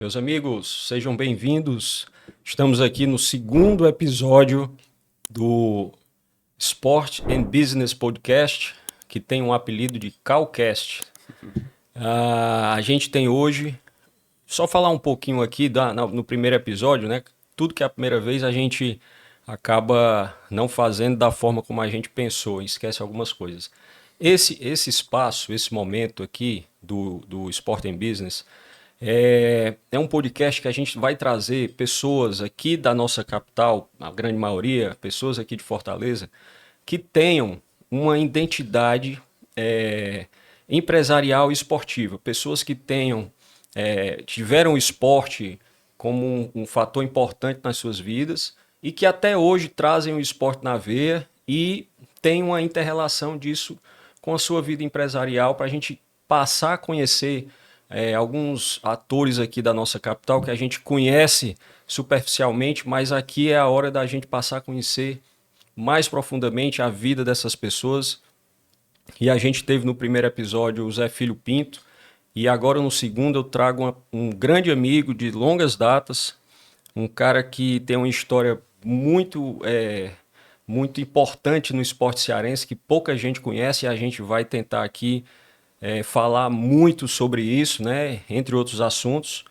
Meus amigos, sejam bem-vindos. Estamos aqui no segundo episódio do Sport and Business Podcast, que tem um apelido de Calcast. A gente tem hoje, só falar um pouquinho aqui no primeiro episódio, né? Tudo que é a primeira vez a gente acaba não fazendo da forma como a gente pensou, esquece algumas coisas. Esse espaço, esse momento aqui do Sport and Business é um podcast que a gente vai trazer pessoas aqui da nossa capital, a grande maioria, pessoas aqui de Fortaleza, que tenham uma identidade empresarial e esportiva. Pessoas que tiveram o esporte como um fator importante nas suas vidas e que até hoje trazem o esporte na veia e tem uma inter-relação disso com a sua vida empresarial para a gente passar a conhecer alguns atores aqui da nossa capital que a gente conhece superficialmente, mas aqui é a hora da gente passar a conhecer mais profundamente a vida dessas pessoas. E a gente teve no primeiro episódio o Zé Filho Pinto, e agora no segundo eu trago um grande amigo de longas datas, um cara que tem uma história muito importante no esporte cearense, que pouca gente conhece, e a gente vai tentar aqui falar muito sobre isso, né? Entre outros assuntos.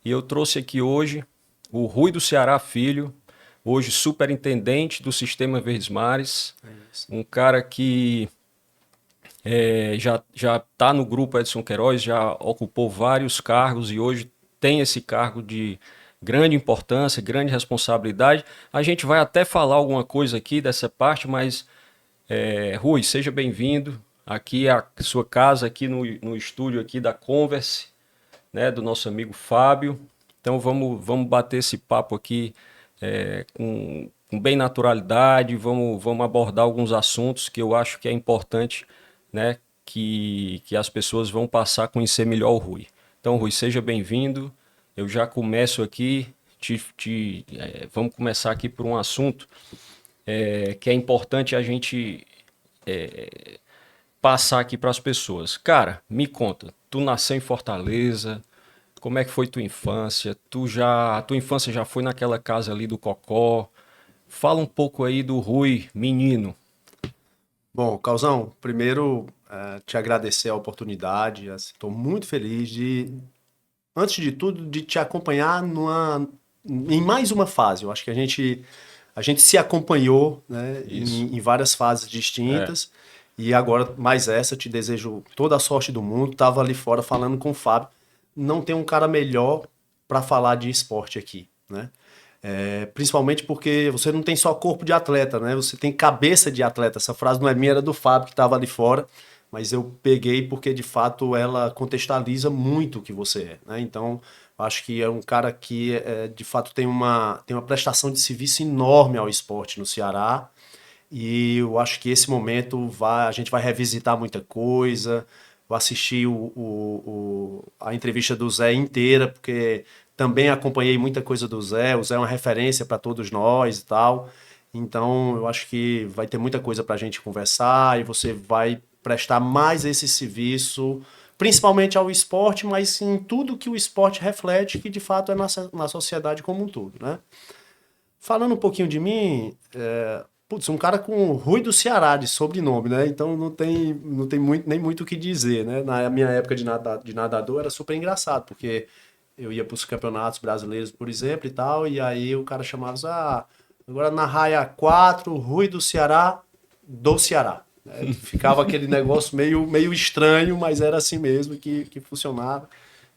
E eu trouxe aqui hoje o Rui do Ceará Filho, hoje superintendente do Sistema Verdes Mares, um cara que já está no grupo Edson Queiroz, já ocupou vários cargos e hoje tem esse cargo de grande importância, grande responsabilidade. A gente vai até falar alguma coisa aqui dessa parte, mas Rui, seja bem-vindo. Aqui é a sua casa, aqui no estúdio aqui da Converse, né, do nosso amigo Fábio. Então vamos bater esse papo aqui com bem naturalidade, vamos abordar alguns assuntos que eu acho que é importante, né, que as pessoas vão passar a conhecer melhor o Rui. Então, Rui, seja bem-vindo. Eu já começo aqui, vamos começar aqui por um assunto que é importante a gente passar aqui para as pessoas. Cara, me conta, tu nasceu em Fortaleza, como é que foi tua infância? Tua infância já foi naquela casa ali do Cocó? Fala um pouco aí do Rui, menino. Bom, Causão, primeiro te agradecer a oportunidade. Estou muito feliz antes de tudo, de te acompanhar em mais uma fase. Eu acho que a gente se acompanhou, né, Isso. em várias fases É, distintas. E agora, mais essa, te desejo toda a sorte do mundo. Estava ali fora falando com o Fábio. Não tem um cara melhor para falar de esporte aqui, né? Principalmente porque você não tem só corpo de atleta, né? Você tem cabeça de atleta. Essa frase não é minha, era do Fábio que estava ali fora, mas eu peguei porque de fato ela contextualiza muito o que você é, né? Então, acho que é um cara que de fato tem uma prestação de serviço enorme ao esporte no Ceará. E eu acho que esse momento a gente vai revisitar muita coisa. Vou assistir a entrevista do Zé inteira, porque também acompanhei muita coisa do Zé. O Zé é uma referência para todos nós e tal. Então, eu acho que vai ter muita coisa para a gente conversar e você vai prestar mais esse serviço, principalmente ao esporte, mas em tudo que o esporte reflete, que de fato é na sociedade como um todo, né? Falando um pouquinho de mim, putz, um cara com Rui do Ceará de sobrenome, né? Então não tem nem muito o que dizer, né? Na minha época de nadador era super engraçado, porque eu ia para os campeonatos brasileiros, por exemplo, e tal, e aí o cara chamava, agora na raia 4, Rui do Ceará. Ficava aquele negócio meio estranho, mas era assim mesmo que funcionava.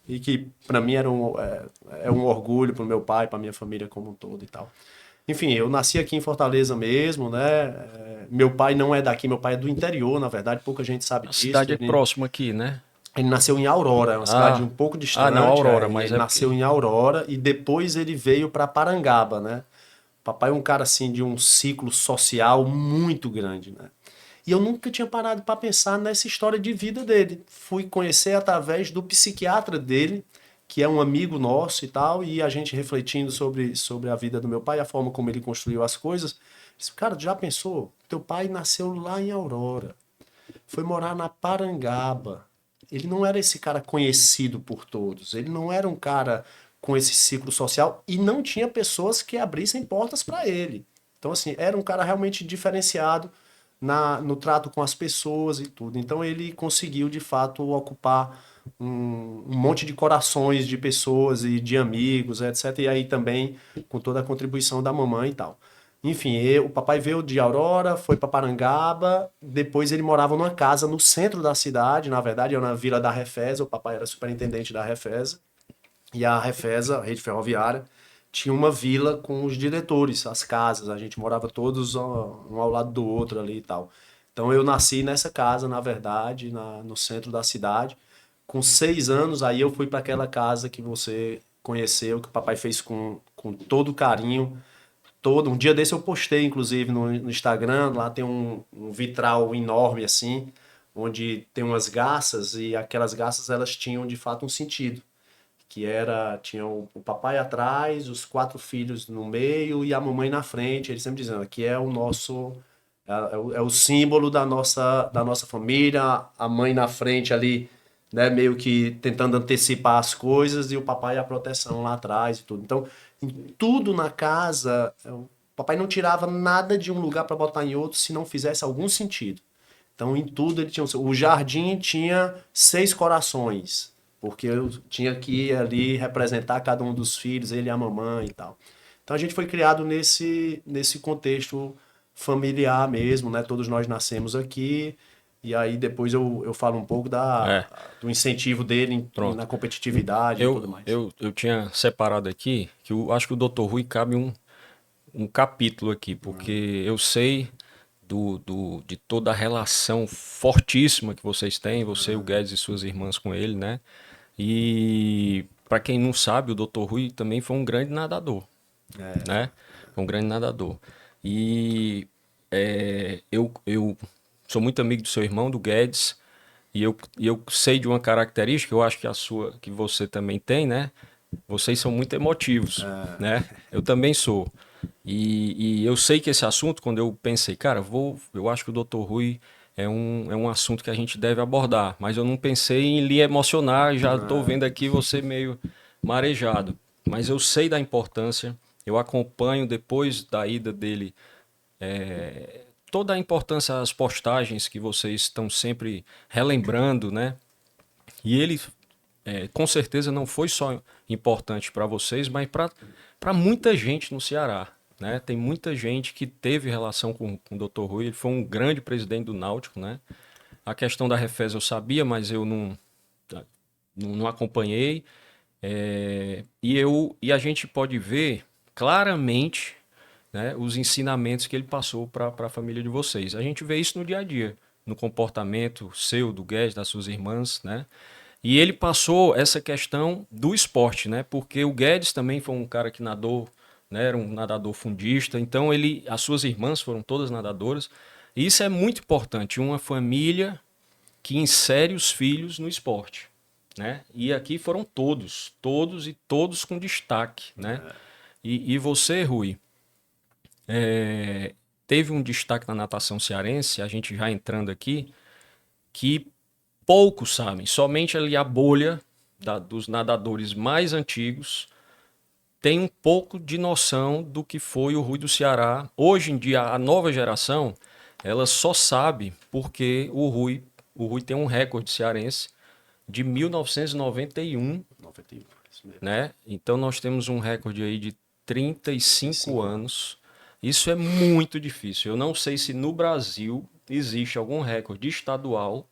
E que para mim é um orgulho para o meu pai, para minha família como um todo e tal. Enfim, eu nasci aqui em Fortaleza mesmo, né? Meu pai não é daqui, meu pai é do interior, na verdade, pouca gente sabe a disso. cidade é próxima aqui, né? Ele nasceu em Aurora, é uma cidade Ah, um pouco não, distante, Aurora, e mas ele é nasceu porque... em Aurora e depois ele veio para Parangaba, né? Papai é um cara assim de um ciclo social muito grande, né? E eu nunca tinha parado para pensar nessa história de vida dele. Fui conhecer através do psiquiatra dele, que é um amigo nosso e tal, e a gente refletindo sobre a vida do meu pai, a forma como ele construiu as coisas. Disse, cara, já pensou? Teu pai nasceu lá em Aurora, foi morar na Parangaba. Ele não era esse cara conhecido por todos. Ele não era um cara com esse ciclo social e não tinha pessoas que abrissem portas para ele. Então, assim, era um cara realmente diferenciado no trato com as pessoas e tudo. Então, ele conseguiu, de fato, ocupar um monte de corações de pessoas e de amigos, etc. E aí também com toda a contribuição da mamãe e tal. Enfim, o papai veio de Aurora, foi para Parangaba, depois ele morava numa casa no centro da cidade, na verdade, era na Vila da Refesa, o papai era superintendente da Refesa, e a Refesa, a rede ferroviária, tinha uma vila com os diretores, as casas, a gente morava todos um ao lado do outro ali e tal. Então eu nasci nessa casa, na verdade, no centro da cidade. Com 6 anos, aí eu fui para aquela casa que você conheceu, que o papai fez com todo carinho. Um dia desse eu postei, inclusive, no Instagram, lá tem um vitral enorme assim, onde tem umas garças e aquelas garças elas tinham de fato um sentido que era, tinha o papai atrás, os 4 filhos no meio e a mamãe na frente. Ele sempre dizendo, aqui é o nosso, é o símbolo da nossa família, a mãe na frente ali, né, meio que tentando antecipar as coisas e o papai a proteção lá atrás e tudo. Então, em tudo na casa, o papai não tirava nada de um lugar para botar em outro se não fizesse algum sentido. Então, em tudo ele tinha. O jardim tinha 6 corações, porque eu tinha que ir ali representar cada um dos filhos, ele e a mamãe e tal. Então, a gente foi criado nesse contexto familiar mesmo, né? Todos nós nascemos aqui. E aí, depois eu falo um pouco É, do incentivo dele na pronto. competitividade e tudo mais. Eu tinha separado aqui que eu acho que o Dr. Rui cabe um capítulo aqui, porque eu sei de toda a relação fortíssima que vocês têm, você, o Guedes e suas irmãs com ele, né? E para quem não sabe, o Dr. Rui também foi um grande nadador, né? Foi um grande nadador. E eu sou muito amigo do seu irmão, do Guedes, e eu sei de uma característica, eu acho que a sua, que você também tem, né? Vocês são muito emotivos, né? Eu também sou. E eu sei que esse assunto, quando eu pensei, cara, eu acho que o Dr. Rui é um assunto que a gente deve abordar, mas eu não pensei em lhe emocionar, já estou vendo aqui você meio marejado. Mas eu sei da importância, eu acompanho depois da ida dele toda a importância das postagens que vocês estão sempre relembrando, né? E ele com certeza não foi só importante para vocês, mas para muita gente no Ceará. Né? Tem muita gente que teve relação com o Dr. Rui, ele foi um grande presidente do Náutico. Né? A questão da Refez eu sabia, mas eu não acompanhei. E a gente pode ver claramente, né, os ensinamentos que ele passou para a família de vocês. A gente vê isso no dia a dia, no comportamento seu, do Guedes, das suas irmãs, né? E ele passou essa questão do esporte, né? Porque o Guedes também foi um cara que nadou, né? Era um nadador fundista. Então as suas irmãs foram todas nadadoras. E isso é muito importante, uma família que insere os filhos no esporte, né? E aqui foram todos e todos com destaque, né? E você, Rui, teve um destaque na natação cearense, a gente já entrando aqui, que poucos sabem, somente ali a bolha dos nadadores mais antigos tem um pouco de noção do que foi o Rui do Ceará. Hoje em dia, a nova geração, ela só sabe porque o Rui tem um recorde cearense de 1991, 91, isso mesmo. né? Então nós temos um recorde aí de 35 anos. Isso é muito difícil. Eu não sei se no Brasil existe algum recorde estadual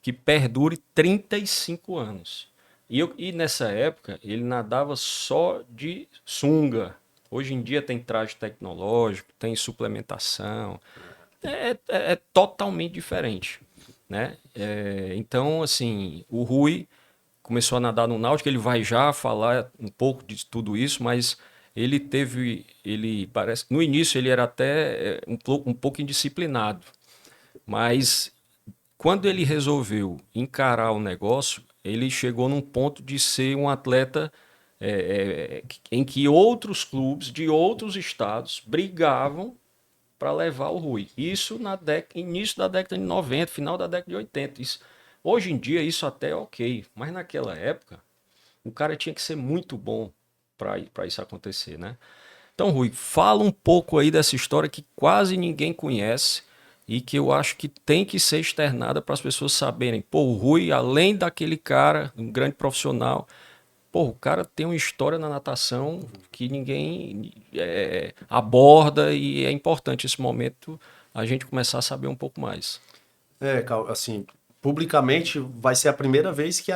que perdure 35 anos. E nessa época ele nadava só de sunga. Hoje em dia tem traje tecnológico, tem suplementação. É totalmente diferente, né? Então, assim, o Rui começou a nadar no Náutico, ele vai já falar um pouco de tudo isso, mas ele parece, no início ele era até um pouco indisciplinado, mas quando ele resolveu encarar o negócio, ele chegou num ponto de ser um atleta em que outros clubes de outros estados brigavam para levar o Rui. Isso início da década de 90, final da década de 80. Hoje em dia isso até é ok, mas naquela época o cara tinha que ser muito bom para isso acontecer, né? Então, Rui, fala um pouco aí dessa história que quase ninguém conhece e que eu acho que tem que ser externada para as pessoas saberem. Pô, o Rui, além daquele cara, um grande profissional, pô, o cara tem uma história na natação que ninguém aborda e é importante esse momento a gente começar a saber um pouco mais. Assim, publicamente vai ser a primeira vez que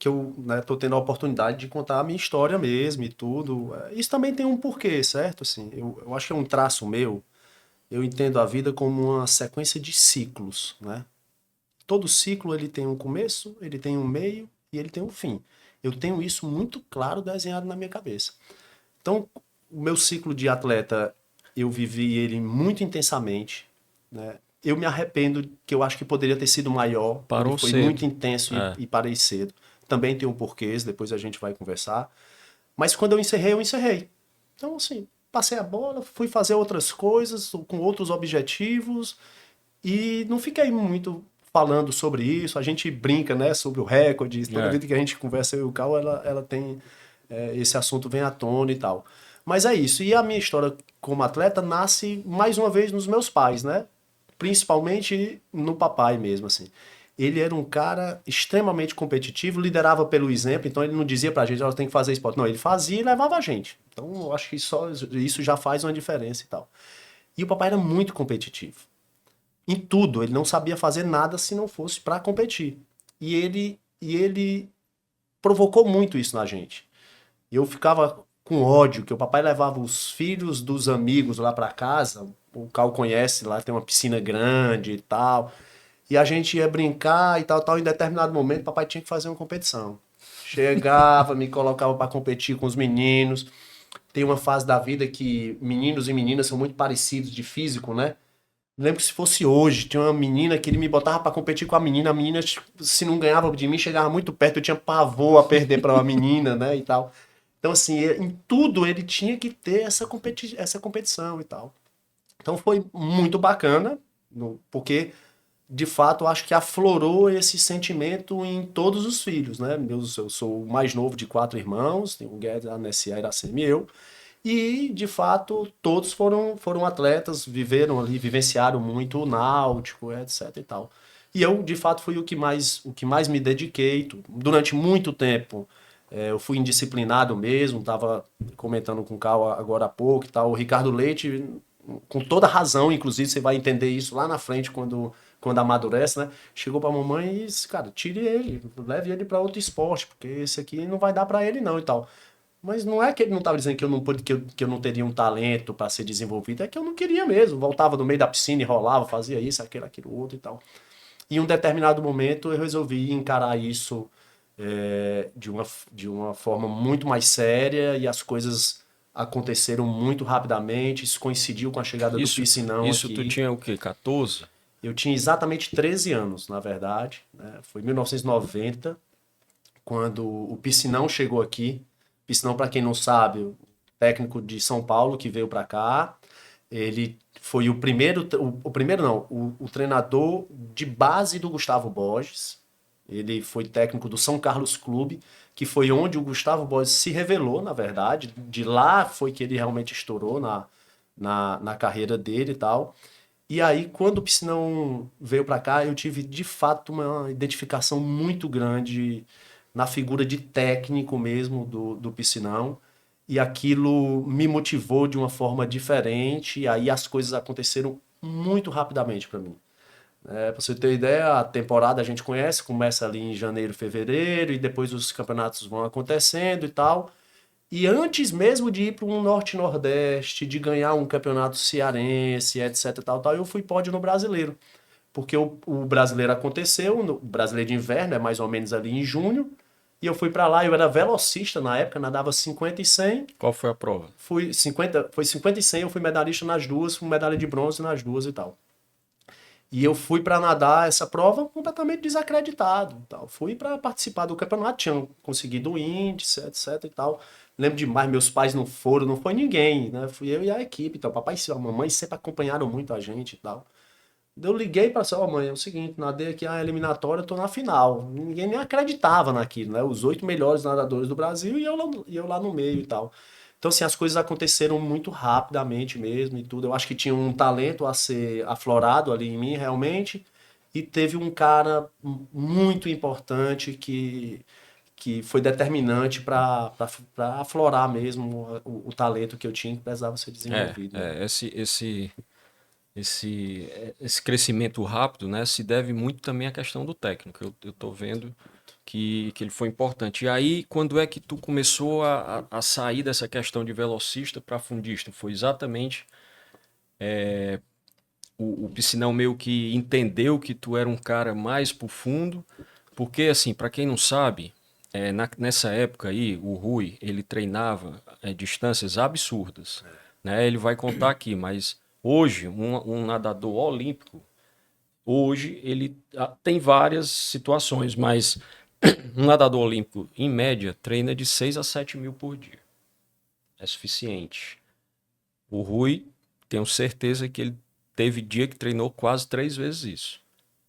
eu, né, tô tendo a oportunidade de contar a minha história mesmo e tudo. Isso também tem um porquê, certo? Assim, eu acho que é um traço meu. Eu entendo a vida como uma sequência de ciclos, né? Todo ciclo ele tem um começo, ele tem um meio e ele tem um fim. Eu tenho isso muito claro desenhado na minha cabeça. Então, o meu ciclo de atleta, eu vivi ele muito intensamente, né? Eu me arrependo que eu acho que poderia ter sido maior. Ele Parou foi cedo. muito intenso É. e parei cedo. Também tem um porquês, depois a gente vai conversar. Mas quando eu encerrei, eu encerrei. Então, assim, passei a bola, fui fazer outras coisas, com outros objetivos, e não fiquei muito falando sobre isso. A gente brinca, né, sobre o recorde. Toda É. vez que a gente conversa, eu e o Cal, ela tem. Esse assunto vem à tona e tal. Mas é isso. E a minha história como atleta nasce, mais uma vez, nos meus pais, né? Principalmente no papai mesmo, assim. Ele era um cara extremamente competitivo, liderava pelo exemplo, então ele não dizia pra gente, ela tem que fazer esporte. Não, ele fazia e levava a gente. Então eu acho que só isso já faz uma diferença e tal. E o papai era muito competitivo. Em tudo, ele não sabia fazer nada se não fosse para competir. E ele provocou muito isso na gente. E eu ficava com ódio, que o papai levava os filhos dos amigos lá para casa, o Cal conhece, lá tem uma piscina grande e tal. E a gente ia brincar e tal, tal. Em determinado momento, o papai tinha que fazer uma competição. Chegava, me colocava para competir com os meninos. Tem uma fase da vida que meninos e meninas são muito parecidos de físico, né? Lembro que se fosse hoje, tinha uma menina que ele me botava pra competir com a menina, se não ganhava de mim, chegava muito perto, eu tinha pavor a perder pra uma menina, né, e tal. Então, assim, em tudo ele tinha que ter essa competição e tal. Então foi muito bacana, porque, de fato, eu acho que aflorou esse sentimento em todos os filhos, né? Eu sou o mais novo de 4 irmãos, tem o Guedes, a Nessia, a Iracema e eu. E, de fato, todos foram atletas, viveram ali, vivenciaram muito o náutico, etc e tal. E eu, de fato, fui o que mais me dediquei. Durante muito tempo, eu fui indisciplinado mesmo, estava comentando com o Cal agora há pouco e tal. O Ricardo Leite, com toda razão, inclusive, você vai entender isso lá na frente quando amadurece, né? Chegou pra mamãe e disse, cara, tire ele, leve ele para outro esporte, porque esse aqui não vai dar para ele não e tal. Mas não é que ele não estava dizendo que que eu não teria um talento para ser desenvolvido, é que eu não queria mesmo. Voltava no meio da piscina e rolava, fazia isso, aquilo, outro e tal. E em um determinado momento eu resolvi encarar isso de uma forma muito mais séria e as coisas aconteceram muito rapidamente. Isso coincidiu com a chegada do Isso, piscinão isso tu aqui. tinha o quê? 14? Eu tinha exatamente 13 anos, na verdade, né? Foi em 1990, quando o piscinão chegou aqui. Piscinão, para quem não sabe, o técnico de São Paulo que veio para cá. Ele foi o primeiro, o primeiro não, o treinador de base do Gustavo Borges. Ele foi técnico do São Carlos Clube, que foi onde o Gustavo Borges se revelou, na verdade. De lá foi que ele realmente estourou na carreira dele e tal. E aí, quando o Piscinão veio para cá, eu tive de fato uma identificação muito grande na figura de técnico mesmo do Piscinão. E aquilo me motivou de uma forma diferente. E aí as coisas aconteceram muito rapidamente para mim. Para você ter ideia, a temporada a gente conhece, começa ali em janeiro, fevereiro, e depois os campeonatos vão acontecendo e tal. E antes mesmo de ir para um Norte-Nordeste, de ganhar um campeonato cearense, etc, tal, tal, eu fui pódio no Brasileiro. Porque o Brasileiro aconteceu, o Brasileiro de Inverno é mais ou menos ali em junho, e eu fui para lá, eu era velocista na época, nadava 50 e 100, Qual foi a prova? foi 50 e 100, eu fui medalhista nas duas, fui medalha de bronze nas duas e tal. E eu fui para nadar essa prova completamente desacreditado, tal. Fui para participar do campeonato, tinha conseguido o índice, etc e tal. Lembro demais, meus pais não foram, não foi ninguém, né? Fui eu e a equipe, então papai e a mamãe sempre acompanharam muito a gente e tal. Eu liguei para ela, mãe, é o seguinte, nadei aqui a eliminatória, eu tô na final. Ninguém nem acreditava naquilo, né? Os 8 melhores nadadores do Brasil e eu lá no meio e tal. Então, assim, as coisas aconteceram muito rapidamente mesmo e tudo. Eu acho que tinha um talento a ser aflorado ali em mim, realmente. E teve um cara muito importante que foi determinante para aflorar mesmo o talento que eu tinha que precisava ser desenvolvido, né? Esse crescimento rápido, né, se deve muito também à questão do técnico. Eu tô vendo que ele foi importante. E aí, quando é que tu começou a sair dessa questão de velocista para fundista? Foi exatamente o piscinão meio que entendeu que tu era um cara mais pro fundo, porque assim, para quem não sabe, nessa época aí, o Rui, ele treinava distâncias absurdas, né? Ele vai contar aqui, mas hoje, um nadador olímpico, hoje ele tem várias situações, mas um nadador olímpico, em média, treina de 6 a 7 mil por dia. É suficiente. O Rui, tenho certeza que ele teve dia que treinou quase 3 vezes isso,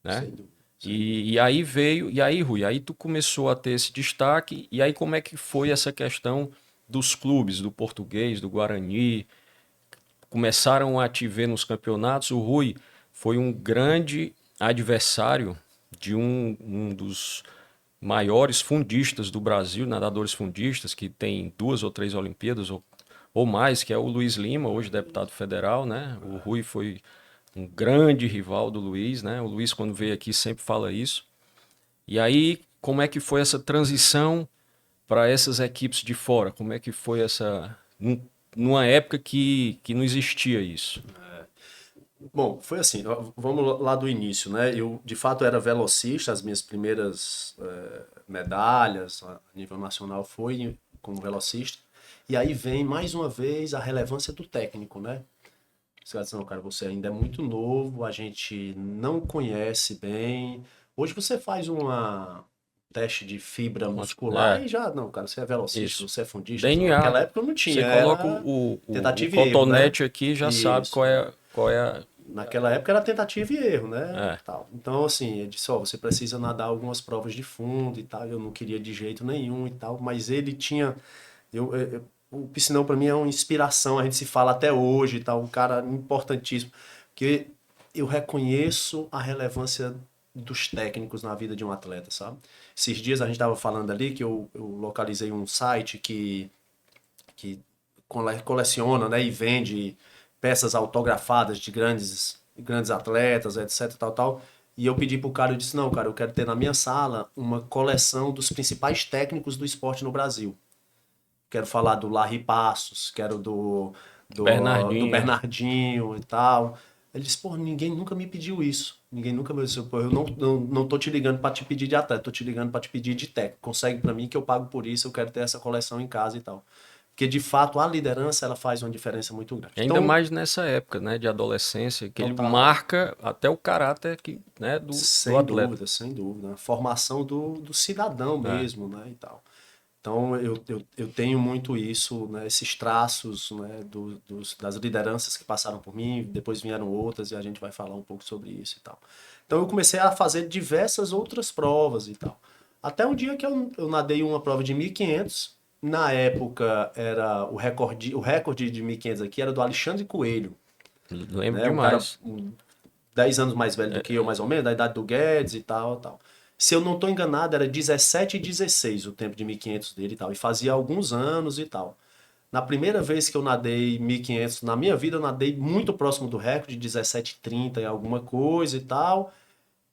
né? Sem dúvida, sem dúvida. E aí veio, e aí, Rui, aí tu começou a ter esse destaque, e aí como é que foi essa questão dos clubes, do Português, do Guarani, começaram a te ver nos campeonatos? O Rui foi um grande adversário de um dos maiores fundistas do Brasil, nadadores fundistas, que tem 2 ou 3 Olimpíadas ou mais, que é o Luiz Lima, hoje deputado federal, né? O Rui foi um grande rival do Luiz, né? O Luiz, quando veio aqui, sempre fala isso. E aí, como é que foi essa transição para essas equipes de fora? Como é que foi essa. Numa época que não existia isso? Bom, foi assim, vamos lá do início, né? Eu, de fato, era velocista, as minhas primeiras medalhas a nível nacional foi como velocista. E aí vem, mais uma vez, a relevância do técnico, né? Você vai dizer, não, cara, você ainda é muito novo, a gente não conhece bem. Hoje você faz uma teste de fibra muscular É, e já, não, cara, você é velocista, isso. você é fundista. DNA. Naquela época eu não tinha, Você coloca era o tentativa e erro, né? cotonete aqui e já sabe Isso. qual é a. Naquela época era tentativa e erro, né? É. Tal. Então, assim, ele disse, ó, você precisa nadar algumas provas de fundo e tal. Eu não queria de jeito nenhum e tal, mas ele tinha. O piscinão para mim é uma inspiração, a gente se fala até hoje e tal, um cara importantíssimo. Porque eu reconheço a relevância dos técnicos na vida de um atleta, sabe? Esses dias a gente estava falando ali que eu localizei um site que coleciona, né, e vende peças autografadas de grandes atletas, etc, tal, tal. E eu pedi pro cara, eu disse, não, cara, eu quero ter na minha sala uma coleção dos principais técnicos do esporte no Brasil. Quero falar do Larry Passos, quero do Bernardinho. Bernardinho e tal. Ele disse, pô, ninguém nunca me pediu isso. Ninguém nunca me disse, pô, eu não tô te ligando para te pedir de atleta, tô te ligando para te pedir de técnico. Consegue para mim que eu pago por isso, eu quero ter essa coleção em casa e tal. Porque de fato a liderança ela faz uma diferença muito grande. Ainda Então, mais nessa época, né, de adolescência, que ele total, marca até o caráter que, né, do sem atleta. dúvida, sem dúvida. A formação do cidadão É. mesmo, né, e tal. Então, eu tenho muito isso, né, esses traços, né, das lideranças que passaram por mim, depois vieram outras e a gente vai falar um pouco sobre isso e tal. Então, eu comecei a fazer diversas outras provas e tal. Até um dia que eu nadei uma prova de 1.500. Na época, era o recorde de 1.500 aqui era do Alexandre Coelho, Lembro né? Um cara demais. 10 anos mais velho do que eu, mais ou menos, da idade do Guedes e tal, tal. Se eu não estou enganado, era 17 e 16 o tempo de 1.500 dele e tal. E fazia alguns anos e tal. Na primeira vez que eu nadei 1.500 na minha vida, eu nadei muito próximo do recorde, 17,30 e alguma coisa e tal.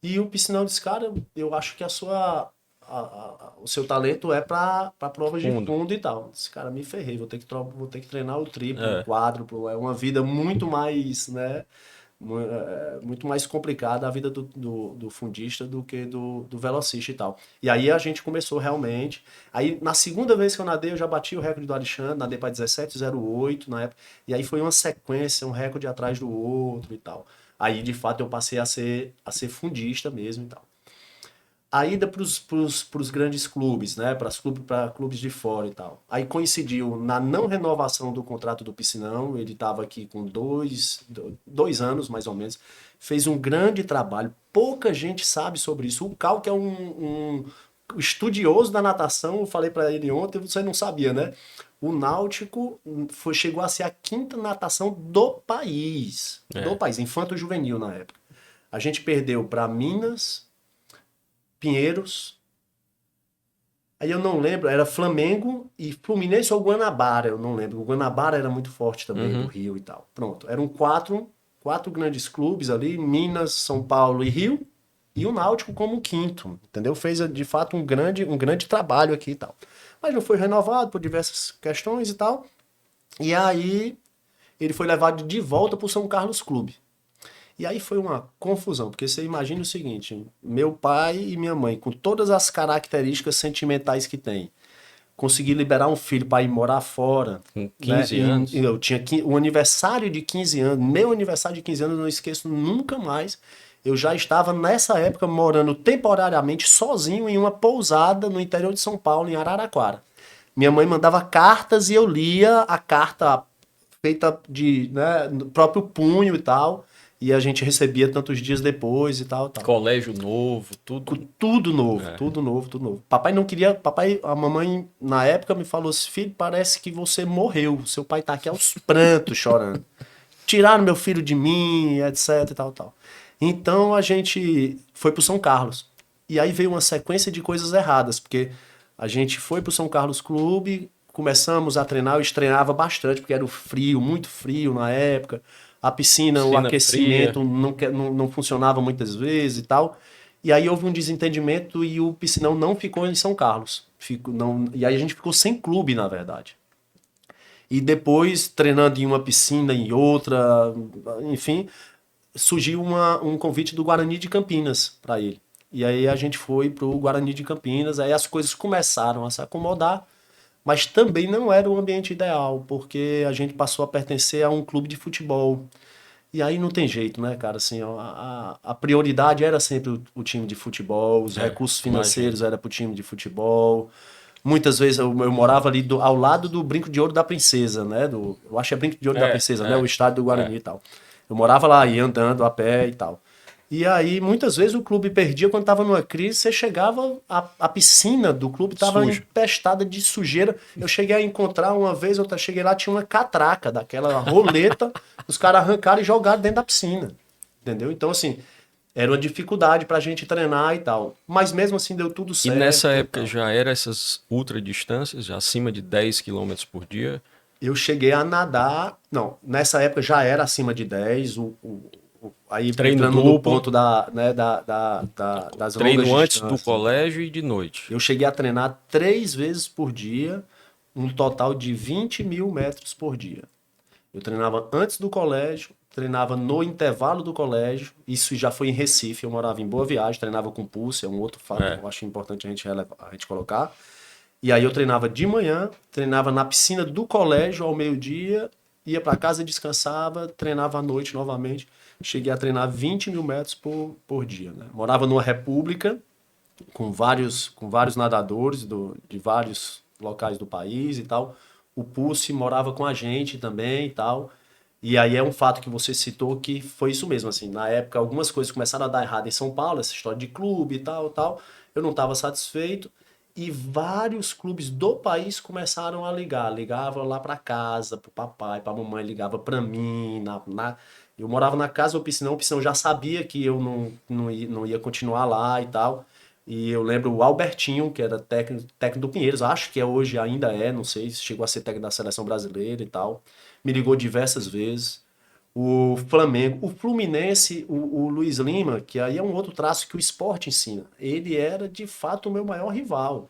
E o piscinão disse, cara, eu acho que o seu talento é para provas de Fundo. fundo e tal. Esse cara, me ferrei, vou ter que treinar o triplo, o É. quádruplo. É uma vida muito mais, né? Muito mais complicada a vida do fundista do que do velocista e tal. E aí a gente começou realmente. Aí na segunda vez que eu nadei, eu já bati o recorde do Alexandre, nadei para 17,08 na época. E aí foi uma sequência, um recorde atrás do outro e tal. Aí de fato eu passei a ser fundista mesmo e tal. a ida para os grandes clubes, né? Para clubes de fora e tal. Aí coincidiu na não renovação do contrato do Piscinão, ele estava aqui com 2 anos, mais ou menos. Fez um grande trabalho, pouca gente sabe sobre isso. O Cal, que é um estudioso da natação, eu falei para ele ontem, você não sabia, né? O Náutico chegou a ser a 5ª natação do país. Do país, infanto-juvenil na época. A gente perdeu para Minas, Pinheiros, aí eu não lembro, era Flamengo e Fluminense ou Guanabara, eu não lembro. O Guanabara era muito forte também, do Rio e tal. Pronto, eram quatro grandes clubes ali, Minas, São Paulo e Rio, e o Náutico como 5º, entendeu? Fez, de fato, um grande trabalho aqui e tal. Mas não foi renovado por diversas questões e tal. E aí ele foi levado de volta para o São Carlos Clube. E aí foi uma confusão, porque você imagina o seguinte, meu pai e minha mãe, com todas as características sentimentais que tem, consegui liberar um filho para ir morar fora. Com 15 né? anos. Eu tinha o aniversário de 15 anos, meu aniversário de 15 anos, eu não esqueço nunca mais. Eu já estava nessa época morando temporariamente sozinho em uma pousada no interior de São Paulo, em Araraquara. Minha mãe mandava cartas e eu lia a carta feita de, né, no próprio punho e tal. E a gente recebia tantos dias depois e tal, tal. Colégio novo, tudo. Tudo novo, tudo novo, tudo novo. Papai não queria. A mamãe, na época, me falou assim: filho, parece que você morreu. Seu pai tá aqui aos prantos chorando. Tiraram meu filho de mim, etc e tal, tal. Então a gente foi pro São Carlos. E aí veio uma sequência de coisas erradas, porque a gente foi pro São Carlos Clube, começamos a treinar, eu treinava bastante, porque era o frio, muito frio na época. A piscina, o aquecimento não funcionava muitas vezes e tal. E aí houve um desentendimento e o piscinão não ficou em São Carlos. E aí a gente ficou sem clube, na verdade. E depois, treinando em uma piscina, em outra, enfim, surgiu um convite do Guarani de Campinas para ele. E aí a gente foi pro Guarani de Campinas, aí as coisas começaram a se acomodar, mas também não era o ambiente ideal, porque a gente passou a pertencer a um clube de futebol. E aí não tem jeito, né, cara? Assim, ó, a prioridade era sempre o time de futebol, os recursos financeiros era pro time de futebol. Muitas vezes eu morava ali ao lado do Brinco de Ouro da Princesa, né? Eu acho que é Brinco de Ouro da Princesa, né? O estádio do Guarani e tal. Eu morava lá, ia andando a pé e tal. E aí, muitas vezes, o clube perdia quando estava numa crise, você chegava, a piscina do clube estava empestada de sujeira. Eu cheguei a encontrar uma vez, eu cheguei lá, tinha uma catraca daquela roleta, os caras arrancaram e jogaram dentro da piscina. Entendeu? Então, assim, era uma dificuldade pra gente treinar e tal. Mas mesmo assim deu tudo certo. E nessa época já eram essas ultradistâncias, já acima de 10 km por dia? Eu cheguei a nadar. Não, nessa época já era acima de 10. Aí treino entrando duplo, no ponto das treino longas antes do distâncias. colégio e de noite. Eu cheguei a treinar 3 vezes por dia, um total de 20 mil metros por dia. Eu treinava antes do colégio, treinava no intervalo do colégio. Isso já foi em Recife, eu morava em Boa Viagem, treinava com pulso, é um outro fato que eu acho importante a gente colocar. E aí eu treinava de manhã, treinava na piscina do colégio ao meio-dia, ia para casa, descansava, treinava à noite novamente. Cheguei a treinar 20 mil metros por dia. Né? Morava numa república com vários nadadores de vários locais do país e tal. O Pulse morava com a gente também e tal. E aí é um fato que você citou que foi isso mesmo, assim, na época algumas coisas começaram a dar errado em São Paulo, essa história de clube e tal, tal. Eu não estava satisfeito e vários clubes do país começaram a ligava lá para casa, pro papai, pra mamãe, ligava para mim, eu morava na casa do Piscinão, o Piscinão já sabia que eu não ia continuar lá e tal. E eu lembro o Albertinho, que era técnico do Pinheiros, acho que hoje ainda não sei se chegou a ser técnico da seleção brasileira e tal. Me ligou diversas vezes. O Flamengo, o Fluminense, o Luiz Lima, que aí é um outro traço que o esporte ensina. Ele era de fato o meu maior rival.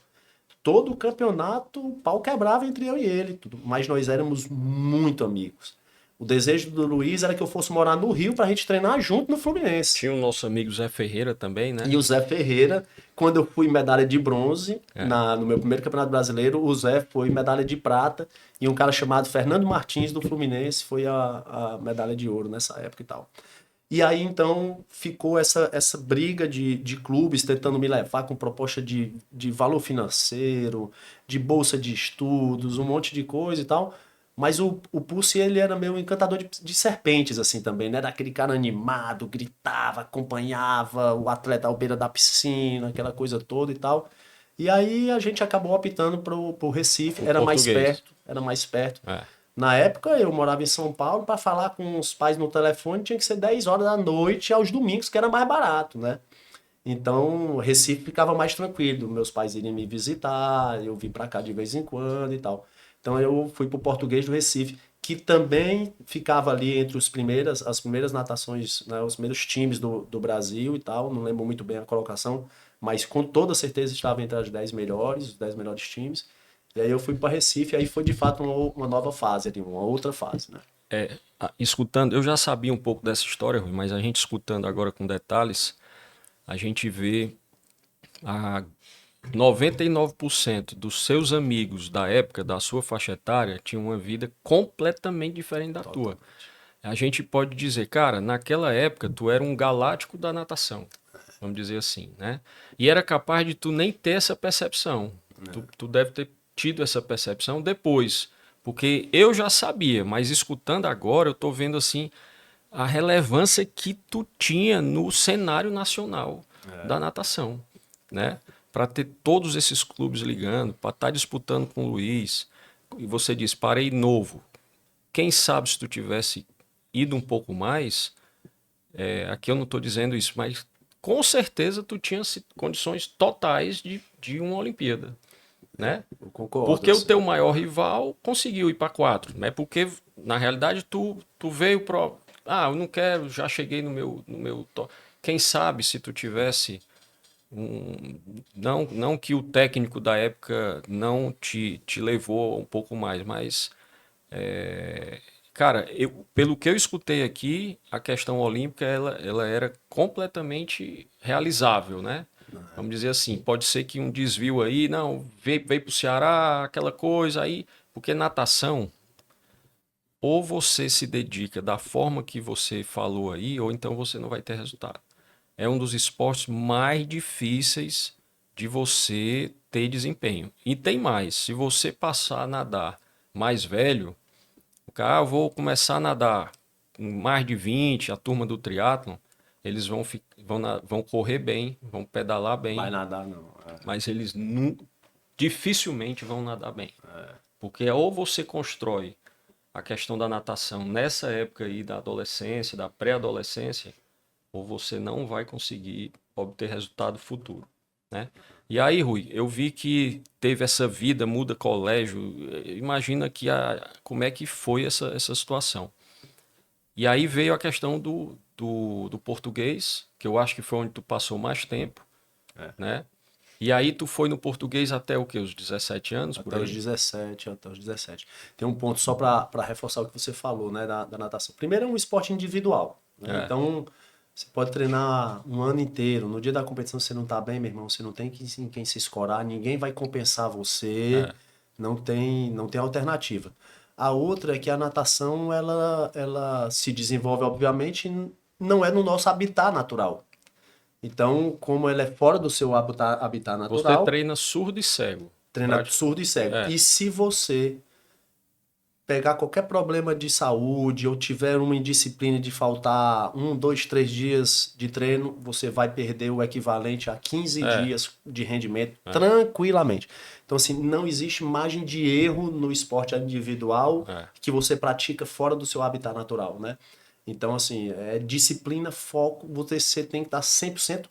Todo o campeonato, o pau quebrava entre eu e ele, mas nós éramos muito amigos. O desejo do Luiz era que eu fosse morar no Rio pra gente treinar junto no Fluminense. Tinha o nosso amigo Zé Ferreira também, né? E o Zé Ferreira, quando eu fui medalha de bronze, no meu primeiro campeonato brasileiro, o Zé foi medalha de prata, e um cara chamado Fernando Martins, do Fluminense, foi a medalha de ouro nessa época e tal. E aí, então, ficou essa briga de clubes tentando me levar com proposta de valor financeiro, de bolsa de estudos, um monte de coisa e tal. Mas o Pulse, ele era meio encantador de serpentes, assim, também, né? Daquele cara animado, gritava, acompanhava o atleta à beira da piscina, aquela coisa toda e tal. E aí a gente acabou optando pro Recife, O português. era mais perto. É. Na época eu morava em São Paulo, para falar com os pais no telefone tinha que ser 10 horas da noite aos domingos, que era mais barato, né? Então, Recife ficava mais tranquilo. Meus pais iriam me visitar, eu vim para cá de vez em quando e tal. Então, eu fui para o Português do Recife, que também ficava ali entre as primeiras natações, né, os primeiros times do Brasil e tal. Não lembro muito bem a colocação, mas com toda certeza estava entre as 10 melhores, os 10 melhores times. E aí eu fui para Recife, e aí foi de fato uma nova fase, ali, uma outra fase, né? Escutando, eu já sabia um pouco dessa história, Rui, mas a gente escutando agora com detalhes, a gente vê a 99% dos seus amigos da época, da sua faixa etária, tinham uma vida completamente diferente da tua. A gente pode dizer, cara, naquela época tu era um galáctico da natação, vamos dizer assim, né? E era capaz de tu nem ter essa percepção. Tu deve ter tido essa percepção depois, porque eu já sabia, mas escutando agora eu tô vendo assim a relevância que tu tinha no cenário nacional da natação, né? Para ter todos esses clubes ligando, para estar disputando com o Luiz. E você diz, parei novo. Quem sabe se tu tivesse ido um pouco mais, aqui eu não estou dizendo isso, mas com certeza tu tinha condições totais de uma Olimpíada, né? Eu concordo, Porque o assim. teu maior rival conseguiu ir para 4, né? Porque na realidade tu veio pro, eu não quero, já cheguei no meu quem sabe se tu tivesse não que o técnico da época não te levou um pouco mais, mas cara, pelo que eu escutei aqui, a questão olímpica ela era completamente realizável, né? Vamos dizer assim, pode ser que um desvio aí, não, veio para o Ceará, aquela coisa aí, porque natação, ou você se dedica da forma que você falou aí, ou então você não vai ter resultado. É um dos esportes mais difíceis de você ter desempenho. E tem mais, se você passar a nadar mais velho, o cara, vou começar a nadar com mais de 20, a turma do triatlon, eles vão correr bem, vão pedalar Vai bem, nadar, não. mas eles dificilmente vão nadar bem. Porque ou você constrói a questão da natação nessa época aí da adolescência, da pré-adolescência, ou você não vai conseguir obter resultado futuro, né? E aí, Rui, eu vi que teve essa vida, muda colégio, imagina que como é que foi essa situação. E aí veio a questão do português, que eu acho que foi onde tu passou mais tempo, né? E aí tu foi no português até o quê? Os 17 anos, por Até os aí? 17, até os 17. Tem um ponto só para reforçar o que você falou, né, da natação. Primeiro é um esporte individual, né? É, Então, você pode treinar um ano inteiro. No dia da competição você não tá bem, meu irmão, você não tem quem se escorar, ninguém vai compensar você, não tem alternativa. A outra é que a natação, ela se desenvolve, obviamente, não é no nosso habitat natural. Então, como ela é fora do seu habitat você natural, treina surdo e cego. treina surdo e cego. É, E se você pegar qualquer problema de saúde ou tiver uma indisciplina de faltar 1, 2, 3 dias de treino, você vai perder o equivalente a 15 é, dias de rendimento tranquilamente. Então, assim, não existe margem de erro no esporte individual é. que você pratica fora do seu habitat natural, né? Então, assim, é disciplina, foco, você tem que estar 100%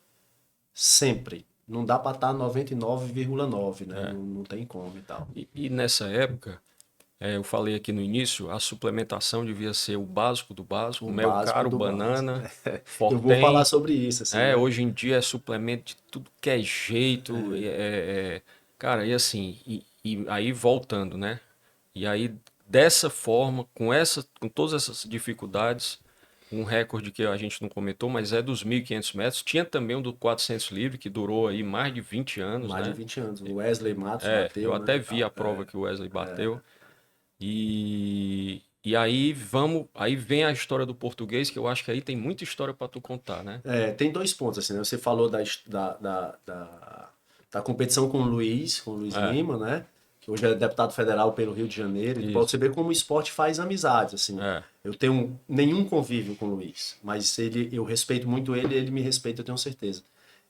sempre. Não dá para estar 99,9, né? Não tem como e tal. E nessa época, eu falei aqui no início, a suplementação devia ser o básico do básico, O mel básico caro, do básico. banana, Eu vou falar Fortem. sobre isso, assim, né? Hoje em dia é suplemento de tudo que é jeito. Cara, e assim, e aí voltando, né? E aí, dessa forma, com todas essas dificuldades, um recorde que a gente não comentou, mas é dos 1.500 metros. Tinha também um do 400 livre, que durou aí mais de 20 anos, Mais de né? 20 anos. O Wesley Matos Eu bateu, né? até E vi a tal. prova que o Wesley bateu. E, E aí vem a história do português, que eu acho que aí tem muita história para tu contar, né? Tem dois pontos, assim, né? Você falou da competição com com o Luiz É, Lima, né? Que hoje é deputado federal pelo Rio de Janeiro. E pra você isso. ver como o esporte faz amizades, assim. É. Eu tenho nenhum convívio com o Luiz, mas eu respeito muito ele e ele me respeita, eu tenho certeza.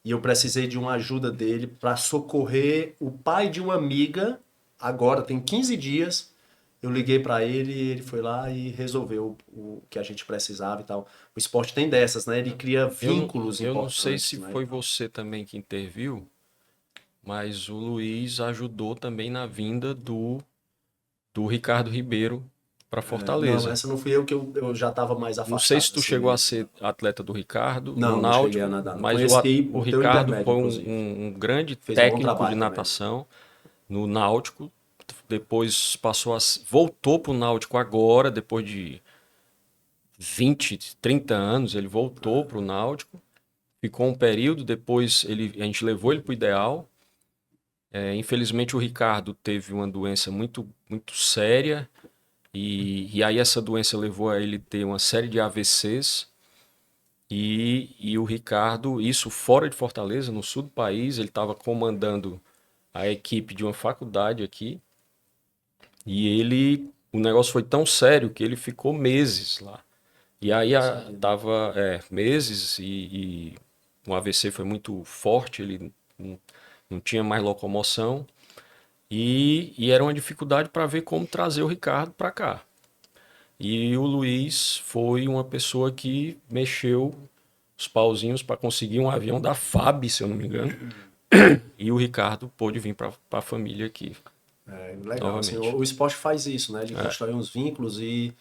E eu precisei de uma ajuda dele para socorrer o pai de uma amiga, agora tem 15 dias. Eu liguei para ele e ele foi lá e resolveu o que a gente precisava e tal. O esporte tem dessas, né? Ele cria vínculos Eu não sei importantes, se né? foi você também que interviu, mas o Luiz ajudou também na vinda do Ricardo Ribeiro para Não, Fortaleza. essa não fui eu, que eu já estava mais Não sei afastado se tu assim chegou a mesmo. ser atleta do Ricardo no Não, não cheguei a Náutico, nadar. Não. mas Conheci o por teu Ricardo intermédio, foi inclusive. um grande Fez um bom técnico de trabalho também. natação no Náutico. Depois voltou para o Náutico agora, depois de 20, 30 anos, ele voltou para o Náutico. Ficou um período, depois a gente levou ele para o Ideal. Infelizmente o Ricardo teve uma doença muito, muito séria e aí essa doença levou a ele ter uma série de AVCs e o Ricardo, isso fora de Fortaleza, no sul do país, ele estava comandando a equipe de uma faculdade aqui e o negócio foi tão sério que ele ficou meses lá. E aí tava meses e o AVC foi muito forte, ele não, não tinha mais locomoção. E era uma dificuldade para ver como trazer o Ricardo para cá. E o Luiz foi uma pessoa que mexeu os pauzinhos para conseguir um avião da FAB, se eu não me engano. E o Ricardo pôde vir para a família aqui, Legal, assim, novamente. o esporte faz isso, né? Ele constrói uns vínculos e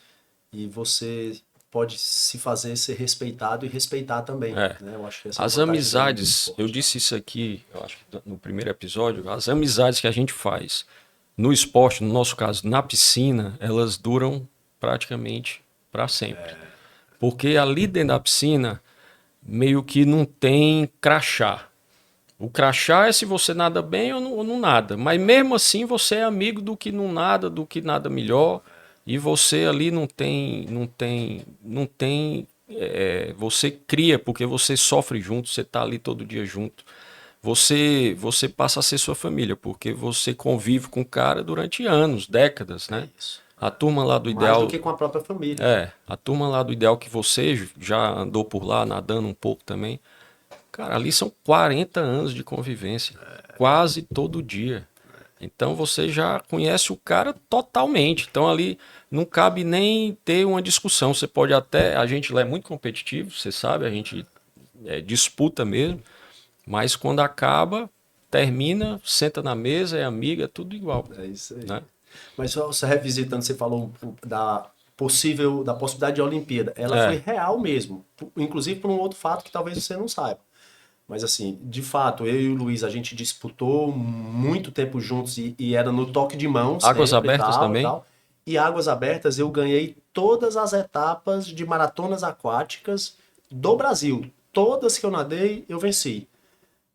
você pode se fazer ser respeitado e respeitar também, É. né? Eu acho que essa é uma As vantagem grande do amizades, eu esporte. disse isso aqui, eu acho que no primeiro episódio, as amizades que a gente faz no esporte, no nosso caso, na piscina, elas duram praticamente para sempre. Porque ali dentro da piscina, meio que não tem crachá. O crachá é se você nada bem ou não nada. Mas mesmo assim você é amigo do que nada melhor. E você ali você cria porque você sofre junto, você está ali todo dia junto. Você passa a ser sua família, porque você convive com o cara durante anos, décadas, É né? isso. A turma lá do Mais do Ideal, que com a própria família. a turma lá do Ideal que você já andou por lá, nadando um pouco também. Cara, ali são 40 anos de convivência, quase todo dia. Então você já conhece o cara totalmente. Então ali não cabe nem ter uma discussão. Você pode até. A gente lá é muito competitivo, você sabe, a gente disputa mesmo. Mas quando acaba, termina, senta na mesa, é amiga, é tudo igual. É isso aí. Né? Mas só você revisitando, você falou da possibilidade de Olimpíada. Ela foi É, real mesmo, inclusive por um outro fato que talvez você não saiba. Mas assim, de fato, eu e o Luiz, a gente disputou muito tempo juntos e era no toque de mão águas sempre e abertas tal e também. tal. E Águas Abertas eu ganhei todas as etapas de maratonas aquáticas do Brasil. Todas que eu nadei, eu venci.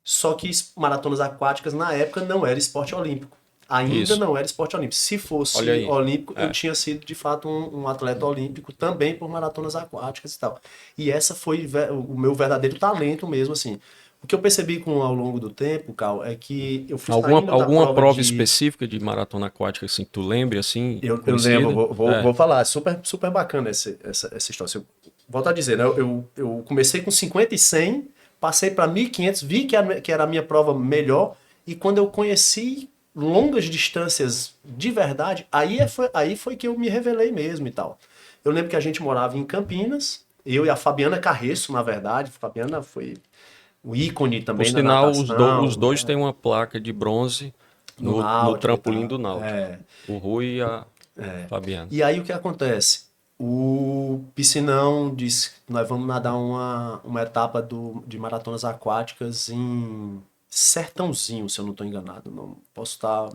Só que maratonas aquáticas na época não era esporte olímpico. Ainda Isso. não era esporte olímpico. Se Olha fosse aí. olímpico, eu É. tinha sido de fato um atleta olímpico também por maratonas aquáticas e tal. E essa foi o meu verdadeiro talento mesmo, assim. O que eu percebi ao longo do tempo, Cal, é que eu fui saindo da Alguma prova prova de. específica de maratona aquática, assim, que tu lembre, assim, Eu lembro, conhecida? É. vou falar, super, super bacana essa história. Volto a dizer, né? Eu comecei com 50 e 100, passei para 1.500, vi que era a minha prova melhor, e quando eu conheci longas distâncias de verdade, aí foi que eu me revelei mesmo e tal. Eu lembro que a gente morava em Campinas, eu e a Fabiana Carreço, na verdade. A Fabiana foi o ícone Por também da sinal, natação, os dois né? têm uma placa de bronze No no Náutico e trampolim tal. do Náutico. O Rui e a Fabiana. E aí o que acontece? O piscinão disse que nós vamos nadar uma etapa de maratonas aquáticas em Sertãozinho, se eu não estou enganado. Não posso estar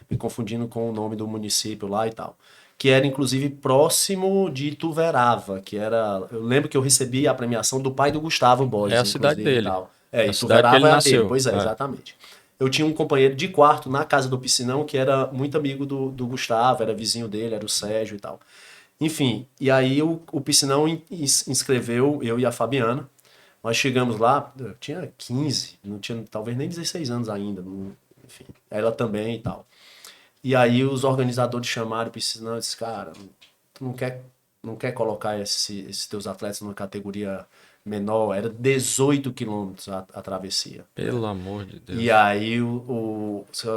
me confundindo com o nome do município lá e tal. Que era inclusive próximo de Ituverava, que era. Eu lembro que eu recebi a premiação do pai do Gustavo É Borges, a cidade inclusive e dele. tal. É a cidade que Ituverava ele é a dele, nasceu. pois é, É. exatamente. eu tinha um companheiro de quarto na casa do piscinão que era muito amigo do Gustavo, era vizinho dele, era o Sérgio e tal. Enfim, e aí o piscinão inscreveu eu e a Fabiana. Nós chegamos lá, eu tinha 15, não tinha talvez nem 16 anos ainda, enfim, ela também e tal. E aí os organizadores chamaram o piscinão e disse, cara, tu não quer colocar esses teus atletas numa categoria menor? Era 18 quilômetros a travessia. Pelo amor de E Deus. aí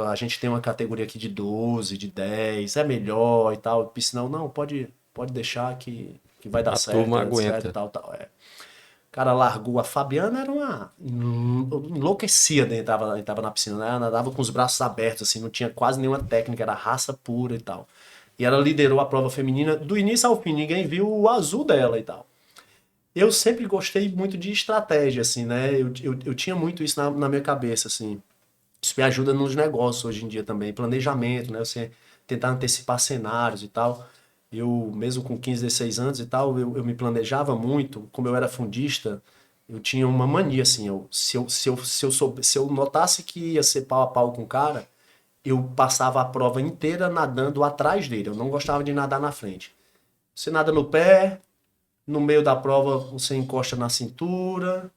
a gente tem uma categoria aqui de 12, de 10, é melhor e tal. O piscinão, não, pode deixar que vai dar A certo, turma etc e aguenta. tal, tal. É. O cara largou a Fabiana, era uma enlouquecia, né? Entrava na piscina, né? Ela nadava com os braços abertos, assim, não tinha quase nenhuma técnica, era raça pura e tal. E ela liderou a prova feminina do início ao fim, ninguém viu o azul dela e tal. Eu sempre gostei muito de estratégia, assim, né? Eu tinha muito isso na minha cabeça, assim. Isso me ajuda nos negócios hoje em dia também, planejamento, né? Você tentar antecipar cenários e tal. Eu, mesmo com 15, 16 anos e tal, eu me planejava muito. Como eu era fundista, eu tinha uma mania, assim. Se eu notasse que ia ser pau a pau com o cara, eu passava a prova inteira nadando atrás dele. Eu não gostava de nadar na frente. Você nada no pé, no meio da prova você encosta na cintura,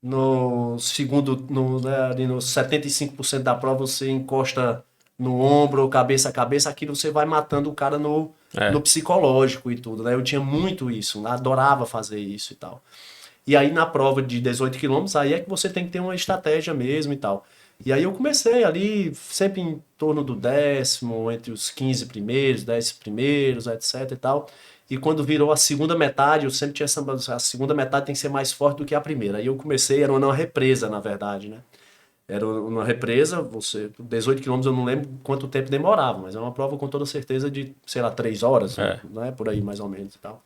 no segundo, né, ali nos 75% da prova você encosta no ombro, cabeça a cabeça, aquilo você vai matando o cara no É, psicológico e tudo, né? Eu tinha muito isso, adorava fazer isso e tal. E aí na prova de 18 quilômetros, aí é que você tem que ter uma estratégia mesmo e tal. E aí eu comecei ali, sempre em torno do 10º, entre os 15 primeiros, 10 primeiros, etc e tal. E quando virou a segunda metade, eu sempre tinha essa, a segunda metade tem que ser mais forte do que a primeira. Aí eu comecei, era uma represa, na verdade, né? Era uma represa, 18 quilômetros eu não lembro quanto tempo demorava, mas é uma prova com toda certeza de, sei lá, 3 horas, é. né? Por aí mais ou menos e tal.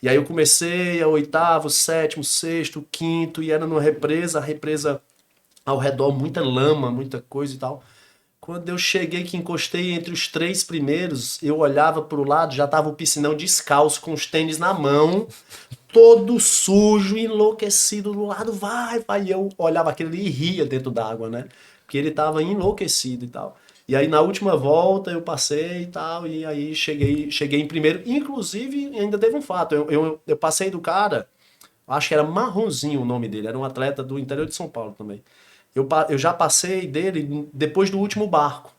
E aí eu comecei a oitavo, sétimo, sexto, quinto, e era numa represa, a represa ao redor, muita lama, muita coisa e tal. Quando eu cheguei que encostei entre os 3 primeiros, eu olhava pro lado, já tava o piscinão descalço, com os tênis na mão, todo sujo, enlouquecido do lado, vai. E eu olhava aquele ali e ria dentro d'água, né? Porque ele tava enlouquecido e tal. E aí na última volta eu passei e tal, e aí cheguei em primeiro. Inclusive, ainda teve um fato, eu passei do cara, acho que era Marronzinho o nome dele, era um atleta do interior de São Paulo também. Eu já passei dele depois do último barco.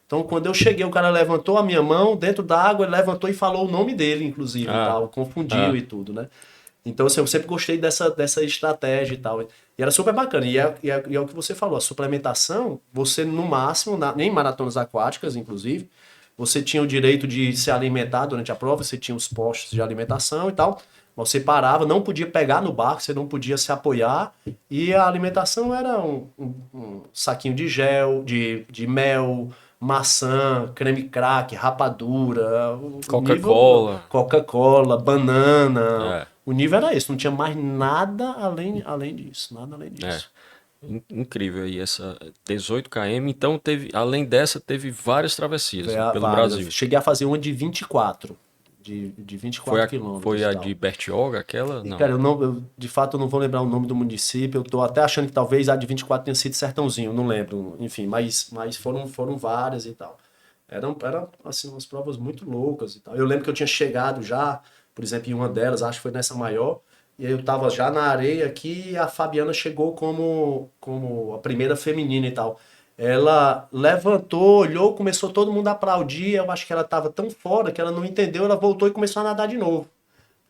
Então, quando eu cheguei, o cara levantou a minha mão dentro da água, ele levantou e falou o nome dele, inclusive, e Ah, tal, confundiu ah, e tudo, né? Então, assim, eu sempre gostei dessa estratégia e tal. E era super bacana. E é o que você falou, a suplementação, você no máximo, nem maratonas aquáticas, inclusive, você tinha o direito de se alimentar durante a prova, você tinha os postos de alimentação e tal. Você parava, não podia pegar no barco, você não podia se apoiar. E a alimentação era um saquinho de gel, de mel, maçã, creme crack, rapadura, o nível Coca-Cola. Coca-Cola, banana. É, O nível era esse, não tinha mais nada além disso, nada além é. disso. Incrível aí essa 18 km. Então teve, além dessa, teve várias travessias pelo Várias. Eu Brasil. cheguei a fazer uma de 24, de Foi 24 a, foi quilômetros e a de tal. Bertioga, aquela? E, Não. cara, de fato eu não vou lembrar o nome do município, eu tô até achando que talvez a de 24 tenha sido Sertãozinho, não lembro, enfim, mas foram várias e tal. Eram, assim, umas provas muito loucas e tal. Eu lembro que eu tinha chegado já, por exemplo, em uma delas, acho que foi nessa maior, e aí eu tava já na areia aqui e a Fabiana chegou como a primeira feminina e tal. Ela levantou, olhou, começou todo mundo a aplaudir, eu acho que ela tava tão fora que ela não entendeu, ela voltou e começou a nadar de novo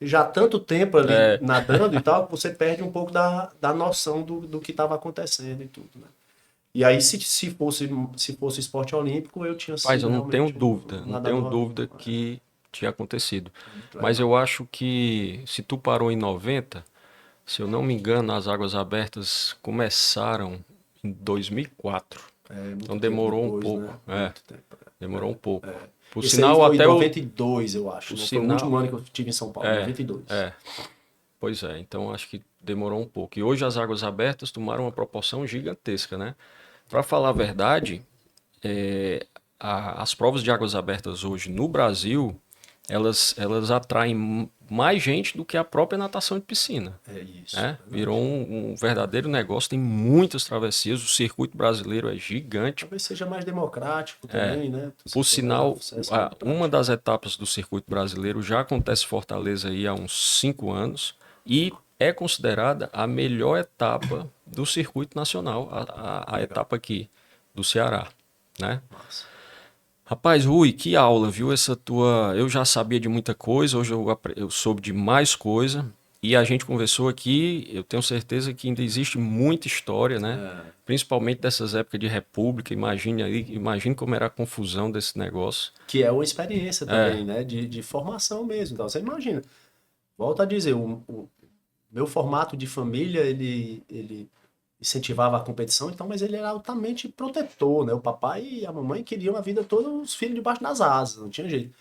já tanto tempo ali É, nadando e tal, que você perde um pouco da noção do que estava acontecendo e tudo, né? E aí, se fosse esporte olímpico, eu tinha Mas eu sido não tenho realmente dúvida, um não tenho nadador dúvida olímpico. que tinha acontecido. É muito Mas legal. eu acho que se tu parou em 90, se eu não me engano, as águas abertas começaram em 2004. É Então muito tempo demorou um depois, pouco. né? É, Muito tempo. demorou um pouco. Por Esse aí sinal, foi em até 92, eu acho. o Não foi o último sinal. ano que eu estive em São Paulo, É, 92. é. Pois é, então acho que demorou um pouco. E hoje as águas abertas tomaram uma proporção gigantesca, né? Para falar a verdade, é, as provas de águas abertas hoje no Brasil, elas atraem mais gente do que a própria natação de piscina. É isso. Né? Virou um verdadeiro negócio, tem muitas travessias, o circuito brasileiro é gigante. Talvez seja mais democrático também, né? Por sinal, uma prático. das etapas do circuito brasileiro já acontece em Fortaleza aí há uns 5 anos e é considerada a melhor etapa do circuito nacional, a etapa aqui do Ceará, né? Nossa. Rapaz, Rui, que aula, viu? Essa tua. Eu já sabia de muita coisa, hoje eu soube de mais coisa. E a gente conversou aqui, eu tenho certeza que ainda existe muita história, né? Principalmente dessas épocas de república. Imagine aí, imagine como era a confusão desse negócio. Que é uma experiência também, né? De formação mesmo. Então, você imagina. Volto a dizer, o meu formato de família, ele incentivava a competição, então, mas ele era altamente protetor, né? O papai e a mamãe queriam a vida toda os filhos debaixo das asas, não tinha jeito.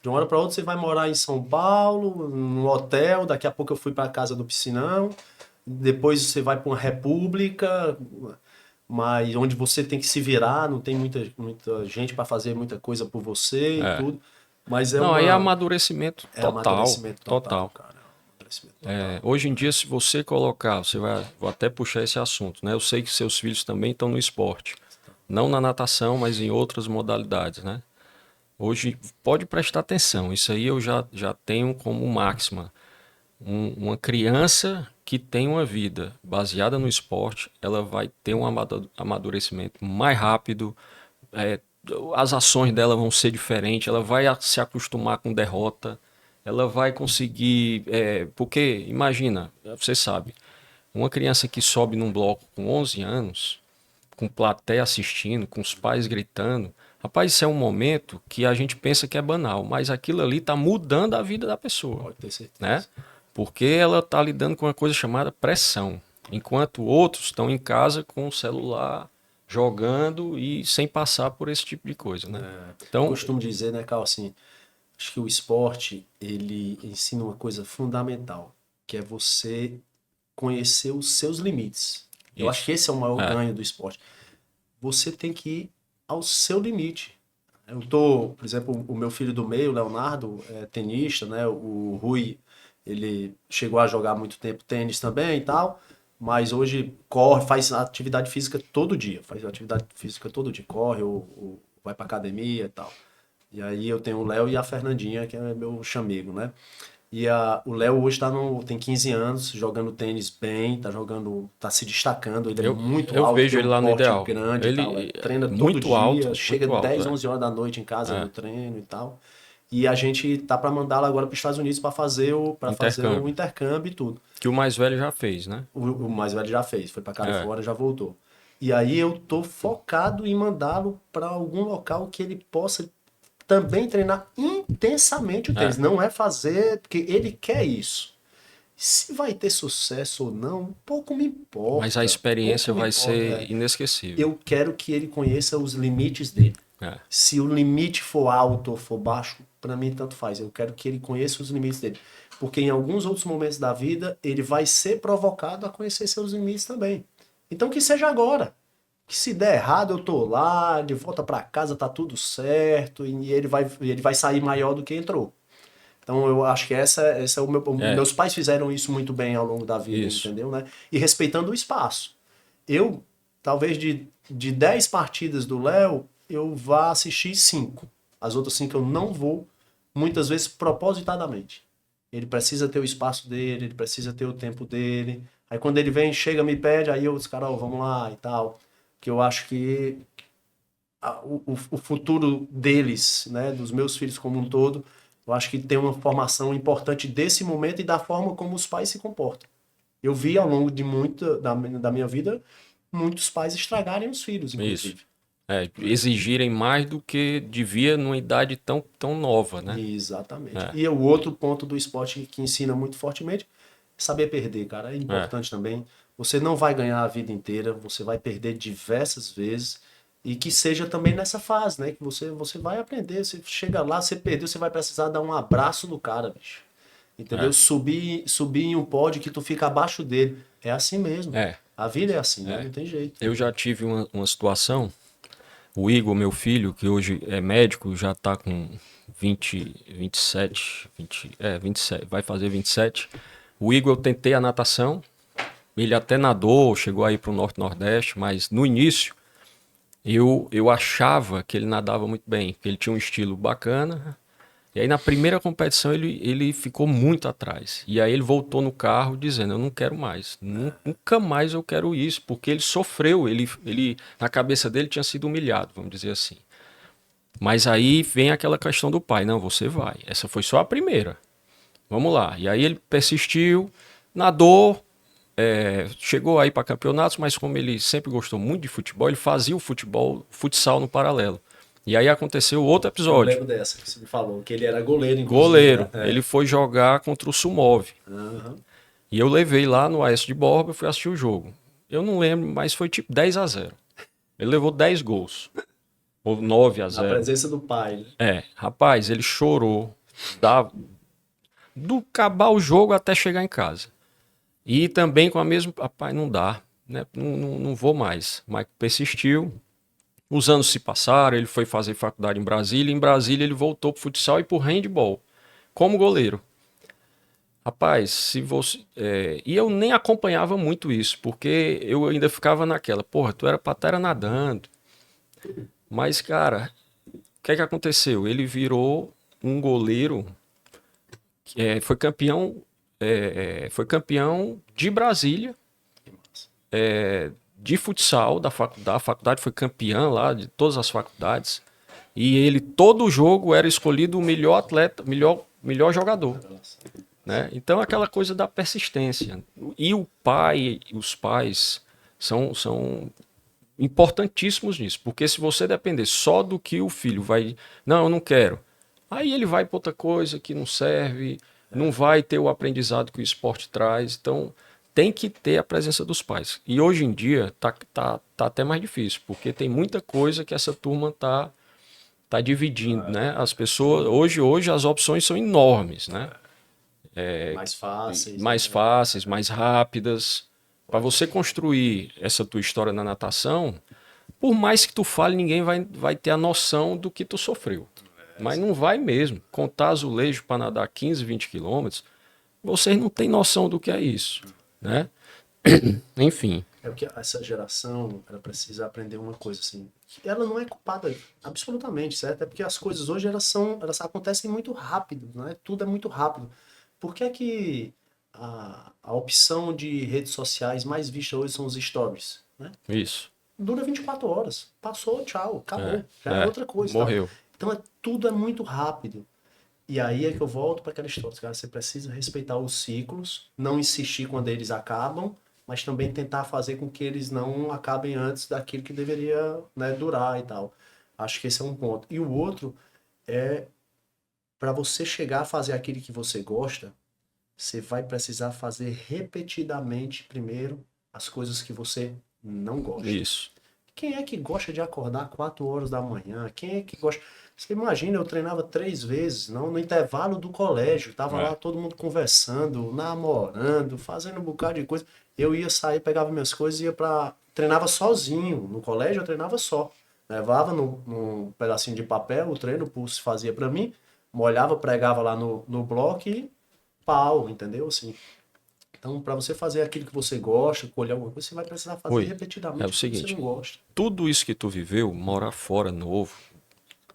De uma hora para outra você vai morar em São Paulo, num hotel, daqui a pouco eu fui para a casa do piscinão, depois você vai para uma república, mas onde você tem que se virar, não tem muita gente para fazer muita coisa por você e tudo. Mas Não, aí é amadurecimento total. Amadurecimento total, cara. Amadurecimento total. Hoje em dia, se você colocar, vou até puxar esse assunto, né? Eu sei que seus filhos também estão no esporte, não na natação, mas em outras modalidades, né? Hoje, pode prestar atenção, isso aí eu já tenho como máxima. Uma criança que tem uma vida baseada no esporte, ela vai ter um amadurecimento mais rápido, as ações dela vão ser diferentes, ela vai se acostumar com derrota, ela vai conseguir. Porque, imagina, você sabe, uma criança que sobe num bloco com 11 anos, com plateia assistindo, com os pais gritando. Rapaz, isso é um momento que a gente pensa que é banal, mas aquilo ali está mudando a vida da pessoa. Pode ter certeza. Né? Porque ela está lidando com uma coisa chamada pressão. Enquanto outros estão em casa com o celular, jogando e sem passar por esse tipo de coisa. Né? Então, eu costumo dizer, né, Carl, assim, acho que o esporte, ele ensina uma coisa fundamental, que é você conhecer os seus limites. Eu acho que esse é o maior ganho do esporte. Você tem que ir ao seu limite. Por exemplo, o meu filho do meio, o Leonardo, é tenista, né? O Rui, ele chegou a jogar muito tempo tênis também e tal, mas hoje corre, faz atividade física todo dia. Corre ou vai pra academia e tal. E aí eu tenho o Léo e a Fernandinha, que é meu chamego, né? E o Léo hoje tem 15 anos, jogando tênis bem, tá se destacando, ele é muito alto, vejo ele lá no Ideal. Grande Ele e tal, treina todo muito dia, alto, chega muito 10, alto, 11 horas da noite em casa no treino e tal. E a gente tá para mandá-lo agora para os Estados Unidos para fazer o intercâmbio e tudo. Que o mais velho já fez, né? O mais velho já fez, foi para Califórnia, já voltou. E aí eu tô focado em mandá-lo para algum local que ele possa também treinar intensamente o tênis. Não é fazer, porque ele quer isso. Se vai ter sucesso ou não, pouco me importa. Mas a experiência vai ser inesquecível. Eu quero que ele conheça os limites dele. Se o limite for alto ou for baixo, para mim tanto faz. Eu quero que ele conheça os limites dele. Porque em alguns outros momentos da vida, ele vai ser provocado a conhecer seus limites também. Então que seja agora. Que se der errado, eu tô lá, de volta para casa, tá tudo certo, e ele vai sair maior do que entrou. Então eu acho que esse é o meu. Meus pais fizeram isso muito bem ao longo da vida, entendeu? Né? E respeitando o espaço. Eu, talvez de 10 partidas do Léo, eu vá assistir 5. As outras 5 eu não vou, muitas vezes propositadamente. Ele precisa ter o espaço dele, ele precisa ter o tempo dele. Aí quando ele vem, chega, me pede, aí eu disse, Carol, vamos lá e tal. Que eu acho que o futuro deles, né, dos meus filhos como um todo, eu acho que tem uma formação importante desse momento e da forma como os pais se comportam. Eu vi ao longo de da minha vida muitos pais estragarem os filhos, inclusive. Isso. Exigirem mais do que devia numa idade tão nova, né? Exatamente. E o outro ponto do esporte que ensina muito fortemente é saber perder, cara. É importante também. Você não vai ganhar a vida inteira, você vai perder diversas vezes. E que seja também nessa fase, né? Que você vai aprender. Você chega lá, você perdeu, você vai precisar dar um abraço no cara, bicho. Entendeu? Subir em um pódio que tu fica abaixo dele. É assim mesmo. A vida é assim, né? Não tem jeito. Eu já tive uma situação. O Igor, meu filho, que hoje é médico, já está com 27, vai fazer 27. O Igor, eu tentei a natação, ele até nadou, chegou aí para o Norte-Nordeste, mas no início eu achava que ele nadava muito bem, que ele tinha um estilo bacana. E aí na primeira competição ele ficou muito atrás. E aí ele voltou no carro dizendo, eu não quero mais, nunca mais eu quero isso, porque ele sofreu, ele na cabeça dele tinha sido humilhado, vamos dizer assim. Mas aí vem aquela questão do pai, não, você vai. Essa foi só a primeira. Vamos lá. E aí ele persistiu, nadou, chegou aí para campeonatos, mas como ele sempre gostou muito de futebol, ele fazia o futsal no paralelo. E aí aconteceu outro Eu episódio. lembro dessa que você me falou, que ele era goleiro, inclusive. Goleiro. Né? Ele foi jogar contra o Sumov. Uhum. E eu levei lá no AS de Borba e fui assistir o jogo. Eu não lembro, mas foi tipo 10-0. Ele levou 10 gols. Ou 9-0. Na presença do pai. Né? Rapaz, ele chorou. Do acabar o jogo até chegar em casa. E também com a mesma. Rapaz, não dá. Né? Não vou mais. Mas persistiu. Os anos se passaram, ele foi fazer faculdade em Brasília. Em Brasília ele voltou pro futsal e pro handball. Como goleiro. Rapaz, se você. E eu nem acompanhava muito isso, porque eu ainda ficava naquela, porra, tu era pra estar nadando. Mas, cara, o que é que aconteceu? Ele virou um goleiro, foi campeão de Brasília, de futsal da faculdade. A faculdade foi campeã lá de todas as faculdades. E ele, todo jogo, era escolhido o melhor atleta, melhor jogador. Né? Então, aquela coisa da persistência. E os pais são importantíssimos nisso. Porque se você depender só do que o filho vai... Não, eu não quero. Aí ele vai para outra coisa que não serve, não vai ter o aprendizado que o esporte traz. Então, tem que ter a presença dos pais. E hoje em dia tá até mais difícil, porque tem muita coisa que essa turma tá dividindo, né? As pessoas... Hoje as opções são enormes, né? Mais fáceis. Mais fáceis, mais rápidas. Para você construir essa tua história na natação, por mais que tu fale, ninguém vai ter a noção do que tu sofreu. Mas não vai mesmo. Contar azulejo para nadar 15, 20 quilômetros, vocês não têm noção do que é isso. Né? Enfim. É porque essa geração, ela precisa aprender uma coisa assim. Ela não é culpada absolutamente, certo? É porque as coisas hoje elas acontecem muito rápido, né? Tudo é muito rápido. Por que é que a opção de redes sociais mais vista hoje são os stories, né? Isso. Dura 24 horas. Passou, tchau, acabou. Já é outra coisa. Morreu. Tá? Então tudo é muito rápido. E aí é que eu volto para aquela história. Cara, você precisa respeitar os ciclos, não insistir quando eles acabam, mas também tentar fazer com que eles não acabem antes daquilo que deveria, né, durar e tal. Acho que esse é um ponto. E o outro é, para você chegar a fazer aquilo que você gosta, você vai precisar fazer repetidamente primeiro as coisas que você não gosta. Isso. Quem é que gosta de acordar 4 horas da manhã? Quem é que gosta... Você imagina, eu treinava 3 vezes, não, no intervalo do colégio. Tava lá todo mundo conversando, namorando, fazendo um bocado de coisa. Eu ia sair, pegava minhas coisas e ia pra... Treinava sozinho. No colégio eu treinava só. Levava num pedacinho de papel, o treino, o pulso fazia pra mim. Molhava, pregava lá no bloco e pau, entendeu? Assim... Então, para você fazer aquilo que você gosta, colher alguma coisa, você vai precisar fazer repetidamente o seguinte, que você não gosta. Tudo isso que tu viveu, morar fora novo,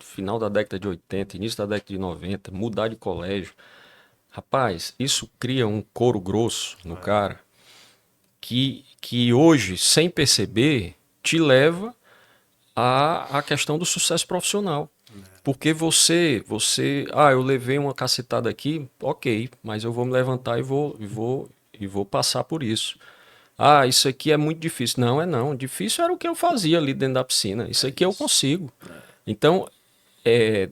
final da década de 80, início da década de 90, mudar de colégio, rapaz, isso cria um couro grosso no cara que hoje, sem perceber, te leva à questão do sucesso profissional. Porque eu levei uma cacetada aqui, ok, mas eu vou me levantar e vou passar por isso. Isso aqui é muito difícil. Não, não. Difícil era o que eu fazia ali dentro da piscina. Isso aqui eu consigo. Então,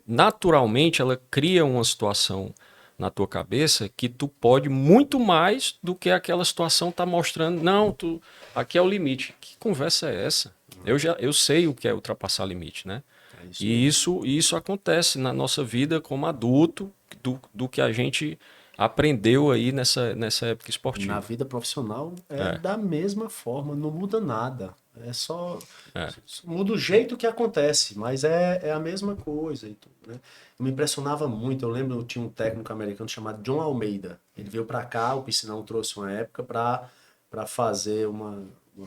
naturalmente, ela cria uma situação na tua cabeça que tu pode muito mais do que aquela situação tá mostrando. Não, aqui é o limite. Que conversa é essa? Eu sei o que é ultrapassar limite, né? E isso acontece na nossa vida como adulto, do que a gente aprendeu aí nessa época esportiva. Na vida profissional é da mesma forma, não muda nada. É só É. muda o jeito que acontece, mas é a mesma coisa e tudo, né? Eu me impressionava muito. Eu lembro, eu tinha um técnico americano chamado John Almeida. Ele veio para cá, o Piscinão trouxe uma época para fazer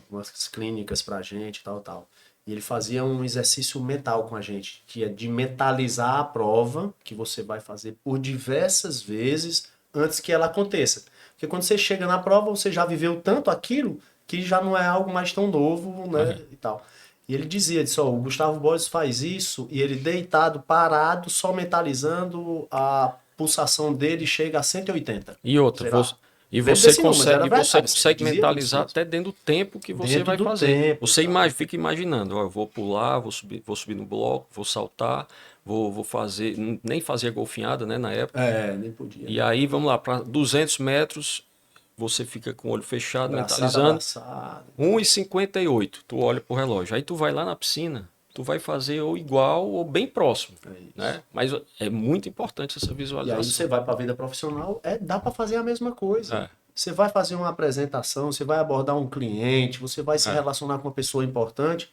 umas clínicas pra gente, tal, tal. E ele fazia um exercício mental com a gente, que é de mentalizar a prova que você vai fazer por diversas vezes antes que ela aconteça. Porque quando você chega na prova, você já viveu tanto aquilo que já não é algo mais tão novo, né, e tal. E ele disse, ó, o Gustavo Borges faz isso e ele deitado, parado, só mentalizando a pulsação dele chega a 180. E outra, Sei lá. e Lembro você desse número, mas era consegue, você verdade, assim, ele consegue dizia tudo mentalizar isso. até dentro do tempo que você Dentro vai do fazer. tempo, Você sabe? fica imaginando, ó, eu vou pular, vou subir no bloco, vou saltar, vou fazer, nem fazia golfinhada, né, na época. Nem podia, E né? aí, vamos lá, para 200 metros, você fica com o olho fechado, Abraçado, mentalizando. abraçado. 1,58, tu olha pro relógio. Aí tu vai lá na piscina, tu vai fazer ou igual ou bem próximo, Isso. né? Mas é muito importante essa E aí visualização. você vai para a vida profissional, dá para fazer a mesma coisa. É. Você vai fazer uma apresentação, você vai abordar um cliente, você vai se É. relacionar com uma pessoa importante.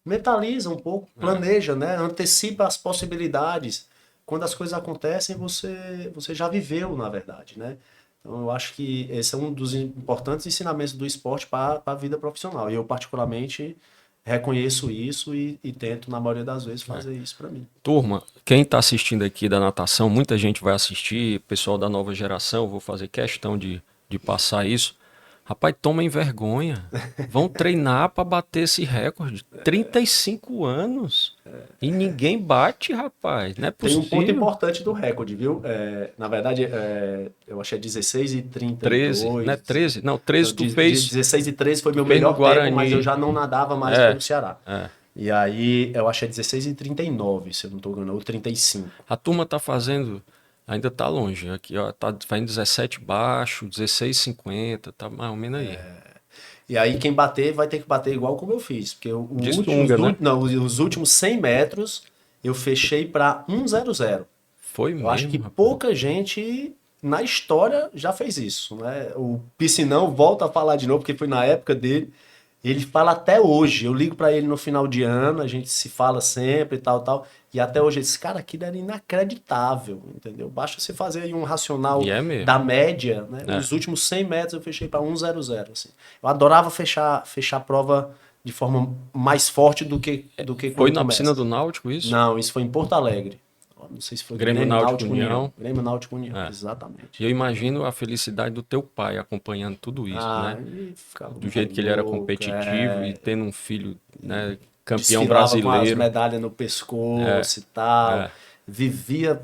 Mentaliza um pouco, planeja, né? Antecipa as possibilidades. Quando as coisas acontecem, você já viveu, na verdade, né? Então, eu acho que esse é um dos importantes ensinamentos do esporte para a vida profissional. E eu, particularmente, reconheço isso e tento, na maioria das vezes, fazer isso para mim. Turma, quem está assistindo aqui da natação, muita gente vai assistir, pessoal da nova geração, vou fazer questão de passar isso. Rapaz, tomem vergonha. Vão treinar para bater esse recorde. 35 anos. E ninguém bate, rapaz. Não é Tem um ponto possível. importante do recorde, viu? Na verdade, eu achei 16 e 13, 32. né? 13. Não, 13 tu fez. 16 e 13 foi meu fez no melhor tempo, Guarani. mas eu já não nadava mais É, pelo Ceará. é. E aí eu achei 16 e 39, se eu não estou enganando, ou 35. A turma tá fazendo, ainda tá longe. Aqui, ó, tá fazendo 17 baixo, 16,50, tá mais ou menos aí. E aí quem bater vai ter que bater igual como eu fiz, porque De sunga, né? os últimos 100 metros eu fechei para 1:00. Foi Eu acho que mesmo, rapaz. pouca gente na história já fez isso, né? O Piscinão volta a falar de novo, porque foi na época dele. Ele fala até hoje. Eu ligo para ele no final de ano, a gente se fala sempre e tal, tal. E até hoje, esse cara, aquilo era inacreditável, entendeu? Basta você fazer aí um racional E é mesmo. da média, né? É. Os últimos 100 metros eu fechei para 1:00, assim. Eu adorava fechar a prova de forma mais forte do que Foi quando na começa. piscina do Náutico isso? Não, isso foi em Porto Alegre. Não sei se foi Grêmio Náutico União. Grêmio Náutico União, É. exatamente. E eu imagino a felicidade do teu pai acompanhando tudo isso, né? E ficava Do jeito que ele era louco, competitivo e tendo um filho, né, campeão desfilava com as brasileiro. medalhas no pescoço e tal. é. Vivia.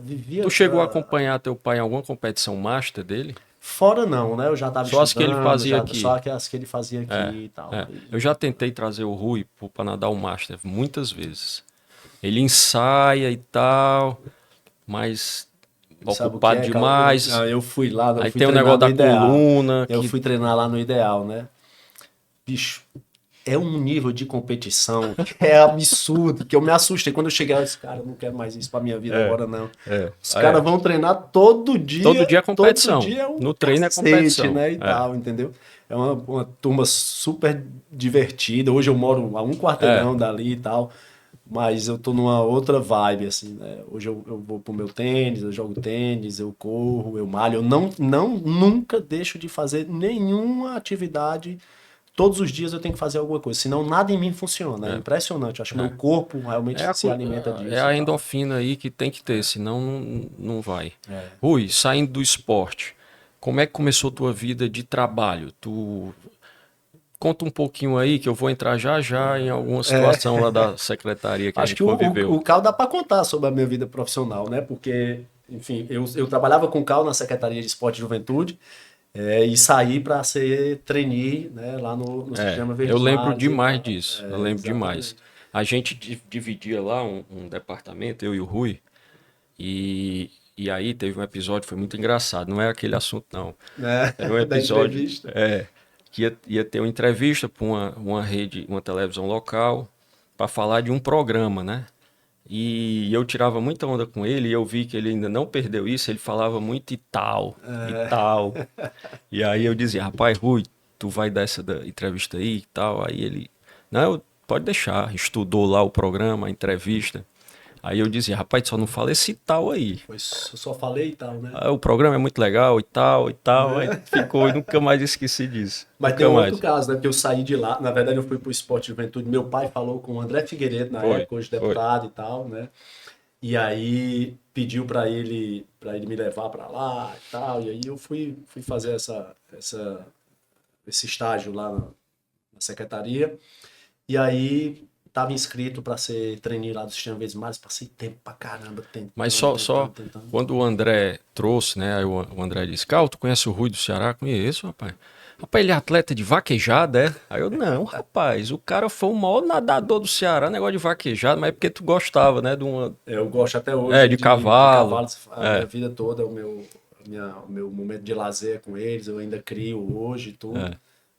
Tu chegou a acompanhar teu pai em alguma competição master dele? Fora não, né? Eu já estava Só as que ele estudando, fazia aqui. só as que ele fazia aqui e tal. É. Eu já tentei trazer o Rui para nadar o master muitas vezes. Ele ensaia e tal, mas Sabe o ocupado que é, demais. cara? Eu fui lá, eu Aí fui tem o treinar negócio da no Ideal. coluna. Eu Que... fui treinar lá no Ideal, né? Bicho, é um nível de competição que é absurdo, que eu me assustei. Quando eu cheguei lá, eu disse, cara, eu não quero mais isso pra minha vida agora, não. Os caras vão treinar todo dia. Todo dia é competição. Todo dia é um No treino é cacete, competição. né? E tal, entendeu? É uma turma super divertida. Hoje eu moro a um quarteirão dali e tal. Mas eu tô numa outra vibe, assim, né? Hoje eu vou pro meu tênis, eu jogo tênis, eu corro, eu malho. Eu nunca deixo de fazer nenhuma atividade. Todos os dias eu tenho que fazer alguma coisa, senão nada em mim funciona. É impressionante. Eu acho que meu corpo realmente se alimenta disso. É a endorfina aí que tem que ter, senão não vai. Rui, saindo do esporte, como é que começou a tua vida de trabalho? Tu conta um pouquinho aí, que eu vou entrar já em alguma situação lá da secretaria que a Acho gente que conviveu. o Cal dá para contar sobre a minha vida profissional, né? Porque, enfim, eu trabalhava com o Cal na Secretaria de Esporte e Juventude e saí para ser trainee, né, lá no Sistema Verdes Eu lembro Mares e demais tal. disso, eu lembro demais. A gente dividia lá um departamento, eu e o Rui, e aí teve um episódio, foi muito engraçado, não é aquele assunto não. Era um Da episódio entrevista. que ia ter uma entrevista para uma rede, uma televisão local, para falar de um programa, né? E eu tirava muita onda com ele e eu vi que ele ainda não perdeu isso, ele falava muito e tal, e tal. E aí eu dizia, rapaz, Rui, tu vai dar essa entrevista aí e tal. Aí ele, Não, pode deixar. Estudou lá o programa, a entrevista. Aí eu dizia, rapaz, só não fala esse tal aí. Pois eu só falei e tal, né? Ah, o programa é muito legal e tal, e tal. Aí ficou e nunca mais esqueci disso. Mas tem Nunca um outro mais. caso, né? Porque eu saí de lá, na verdade eu fui pro Esporte Juventude, meu pai falou com o André Figueiredo na Foi, época, hoje foi. deputado e tal, né? E aí pediu para ele me levar para lá e tal, e aí eu fui fazer esse estágio lá na secretaria, e aí estava inscrito para ser trainee lá do Sistema Verdes Mares, passei tempo pra caramba Mas tentando, só tentando, tentando. quando o André trouxe, né? Aí o André disse, Cal, tu conhece o Rui do Ceará? Conheço, rapaz. Rapaz, ele é atleta de vaquejada, é? Aí eu, não, rapaz, o cara foi o maior nadador do Ceará, negócio de vaquejada, mas é porque tu gostava, né? De uma. Eu gosto até É, hoje de de cavalo. cavalos, a minha É, vida toda, o meu momento de lazer com eles, eu ainda crio hoje e tudo. é.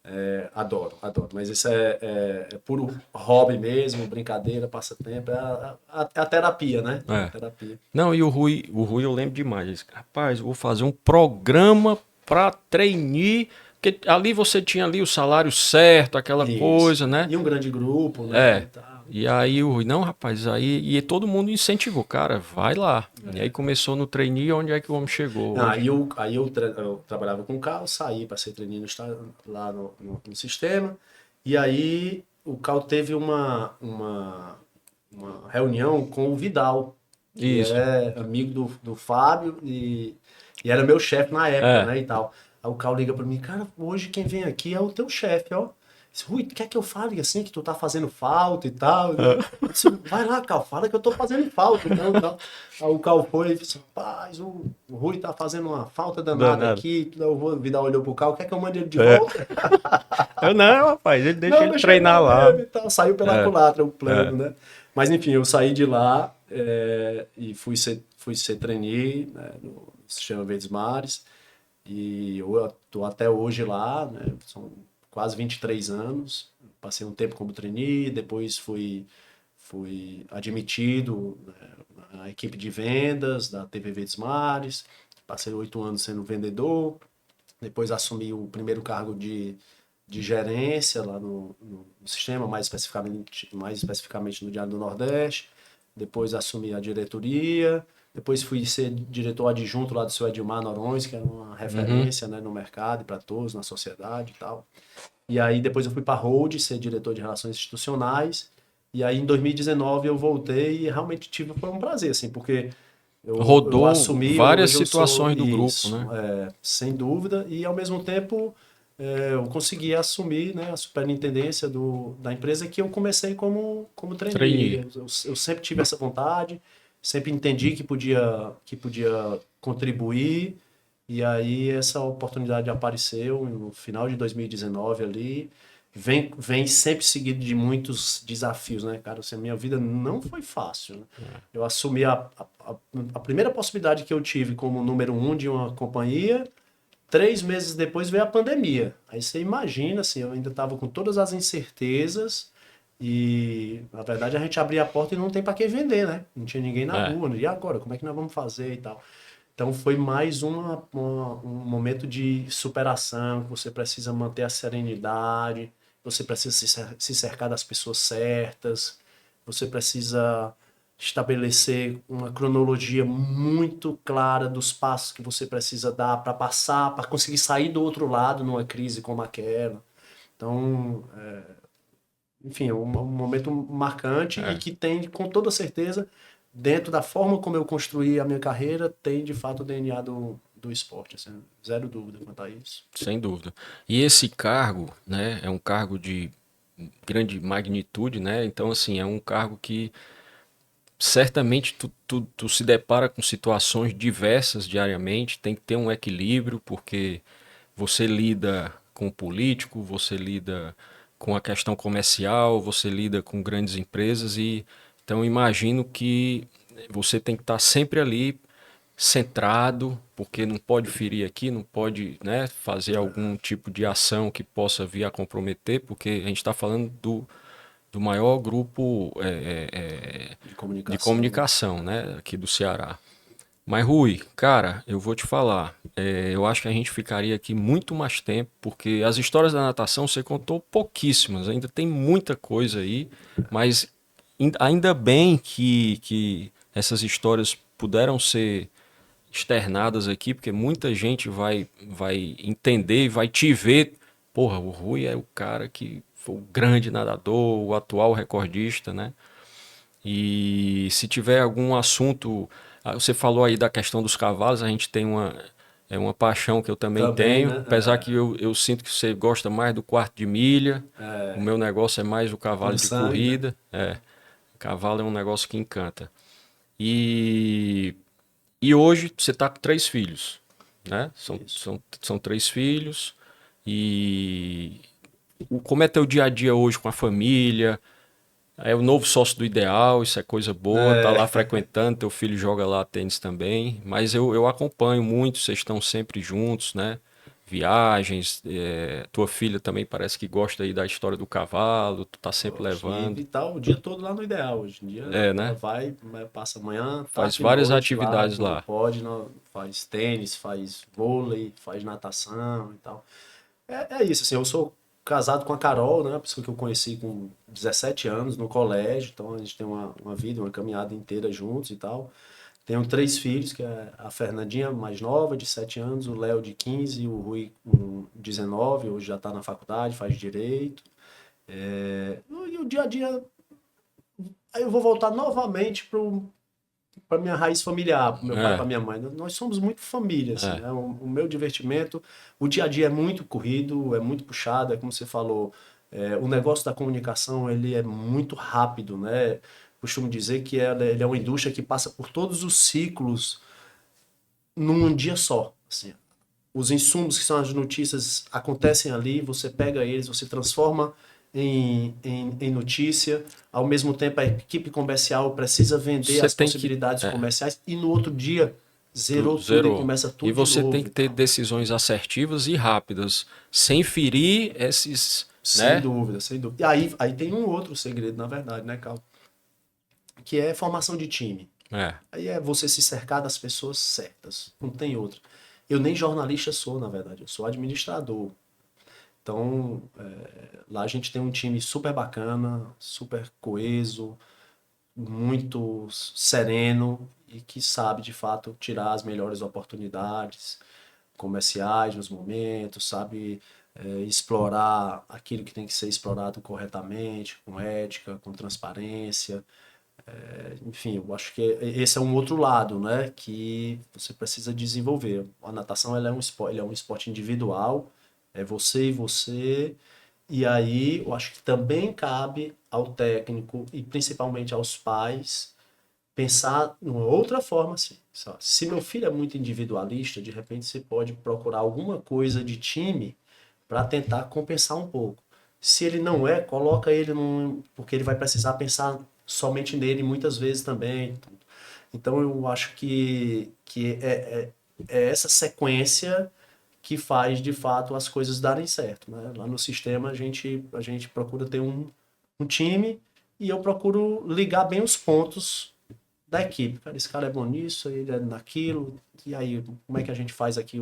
É, adoro, adoro. Mas isso é puro hobby mesmo, brincadeira, passatempo, é a terapia, né? É a É. terapia. Não, e o Rui eu lembro demais. Ele disse, rapaz, eu vou fazer um programa pra trainee, porque ali você tinha ali o salário certo, aquela Isso. coisa, né? E um grande grupo, né? É. E tal. E aí o Rui, não, rapaz, aí e todo mundo incentivou, cara, vai lá. E aí começou no trainee, onde é que o homem chegou Não, hoje? eu trabalhava com carro, saí para ser trainee lá no sistema. E aí o Cal teve uma reunião com o Vidal, que Isso. é amigo do Fábio e era meu chefe na época, É. né, e tal. Aí o Cal liga para mim, cara, hoje quem vem aqui é o teu chefe, ó. Disse, Rui, quer que eu fale assim, que tu tá fazendo falta e tal? Eu disse, vai lá, Cal, fala que eu tô fazendo falta, então, e tal. Aí o Cal foi e disse, rapaz, o Rui tá fazendo uma falta danada Danado. aqui. O Vidal olhou pro Cal, quer que eu mande ele de É. volta? Eu não, rapaz, ele deixa Não, ele deixa ele lá treinar lá. mesmo e tal. Saiu pela É, culatra o é. plano, né? Mas enfim, eu saí de lá e fui ser trainee, né, no Sistema Verdes Mares. E eu estou até hoje lá, né? São quase 23 anos. Passei um tempo como trainee, depois fui admitido, né, na equipe de vendas da TV Verdes Mares. Passei 8 anos sendo vendedor. Depois assumi o primeiro cargo de gerência lá no sistema, mais especificamente no Diário do Nordeste. Depois assumi a diretoria. Depois fui ser diretor adjunto lá do seu Edmar Norões, que era uma Uhum. referência, né, no mercado e para todos, na sociedade e tal. E aí depois eu fui para a Hold, ser diretor de relações institucionais. E aí em 2019 eu voltei e realmente foi um prazer, assim, porque eu Rodou assumi, várias hoje eu sou situações do grupo, isso, né? sem dúvida, e ao mesmo tempo eu consegui assumir, né, a superintendência da empresa que eu comecei como trainee. Trainee. Eu sempre tive essa vontade, sempre entendi que podia contribuir, e aí essa oportunidade apareceu no final de 2019 ali. Vem sempre seguido de muitos desafios, né, cara? Assim, a minha vida não foi fácil, né? Eu assumi a primeira possibilidade que eu tive como número um de uma companhia. 3 meses depois veio a pandemia. Aí você imagina, assim, eu ainda estava com todas as incertezas e, na verdade, a gente abria a porta e não tem para que vender, né? Não tinha ninguém na É. rua, né? E agora? Como é que nós vamos fazer e tal? Então foi mais um momento de superação, que você precisa manter a serenidade, você precisa se cercar das pessoas certas, você precisa estabelecer uma cronologia muito clara dos passos que você precisa dar para passar, para conseguir sair do outro lado numa crise como aquela. Então, enfim, é um momento marcante e É. que tem, com toda certeza, dentro da forma como eu construí a minha carreira, tem de fato o DNA do esporte. Assim, zero dúvida quanto a isso. Sem dúvida. E esse cargo, né, é um cargo de grande magnitude, né? Então, assim, é um cargo que certamente tu se depara com situações diversas diariamente, tem que ter um equilíbrio, porque você lida com o político, você lida com a questão comercial, você lida com grandes empresas e então imagino que você tem que estar sempre ali centrado, porque não pode ferir aqui, não pode, né, fazer algum tipo de ação que possa vir a comprometer, porque a gente está falando do maior grupo De de comunicação, né? comunicação, né, aqui do Ceará. Mas, Rui, cara, eu vou te falar. Eu acho que a gente ficaria aqui muito mais tempo, porque as histórias da natação você contou pouquíssimas, ainda tem muita coisa aí, mas ainda bem que essas histórias puderam ser externadas aqui, porque muita gente vai entender e vai te ver. Porra, o Rui é o cara que foi o grande nadador, o atual recordista, né? E se tiver algum assunto, você falou aí da questão dos cavalos, a gente tem uma paixão que eu também Também, tenho, né? apesar que eu sinto que você gosta mais do quarto de milha, o meu negócio é mais o cavalo Puro de sangue, né? corrida, cavalo é um negócio que encanta. E, e hoje você está com 3 filhos, né? Isso. São 3 filhos, e como é teu dia a dia hoje com a família? É o novo sócio do ideal, isso é coisa boa, tá lá É, frequentando, teu filho joga lá tênis também, mas eu acompanho muito, vocês estão sempre juntos, né? Viagens, tua filha também parece que gosta aí da história do cavalo, tu tá sempre gosto. levando. E tal, o dia todo lá no ideal. Hoje em dia É, ela né? vai, passa manhã, Faz tarde e várias noite lá, atividades quando lá. pode, faz tênis, faz vôlei, faz natação e tal. É isso, assim, eu sou casado com a Carol, né? Uma pessoa que eu conheci com 17 anos no colégio, então a gente tem uma vida, uma caminhada inteira juntos e tal. Tenho 3 filhos, que é a Fernandinha mais nova, de 7 anos, o Léo de 15 e o Rui com 19, hoje já está na faculdade, faz direito. E o dia a dia, aí eu vou voltar novamente para minha raiz familiar, para meu pai, para É, minha mãe. Nós somos muito família, assim, é. né? O meu divertimento, o dia a dia é muito corrido, é muito puxado, é como você falou, o negócio da comunicação, ele é muito rápido, né? Costumo dizer que ele é uma indústria que passa por todos os ciclos num dia só, assim. Os insumos que são as notícias acontecem ali, você pega eles, você transforma em notícia. Ao mesmo tempo, a equipe comercial precisa vender Você as tem que. possibilidades É, comerciais e no outro dia tu zerou tudo e zerou. começa E tudo de você tem novo que e ter tal. decisões assertivas e rápidas, sem ferir esses, Sem né? dúvida, sem dúvida. E aí tem um outro segredo, na verdade, né, Cal? Que é formação de time. É. Aí é você se cercar das pessoas certas. Não tem outra. Eu nem jornalista sou, na verdade. Eu sou administrador. Então, lá a gente tem um time super bacana, super coeso, muito sereno e que sabe de fato tirar as melhores oportunidades comerciais nos momentos, sabe explorar aquilo que tem que ser explorado corretamente, com ética, com transparência. Enfim, eu acho que esse é um outro lado, né, que você precisa desenvolver. A natação ela é um esporte individual, é você e você, e aí eu acho que também cabe ao técnico e principalmente aos pais pensar numa outra forma assim. Se meu filho é muito individualista, de repente você pode procurar alguma coisa de time para tentar compensar um pouco. Se ele não é, coloca ele num, porque ele vai precisar pensar somente nele muitas vezes também. Então eu acho que é essa sequência que faz de fato as coisas darem certo, né? Lá no sistema a gente procura ter um time e eu procuro ligar bem os pontos da equipe. Cara, esse cara é bom nisso, ele é naquilo, e aí como é que a gente faz aqui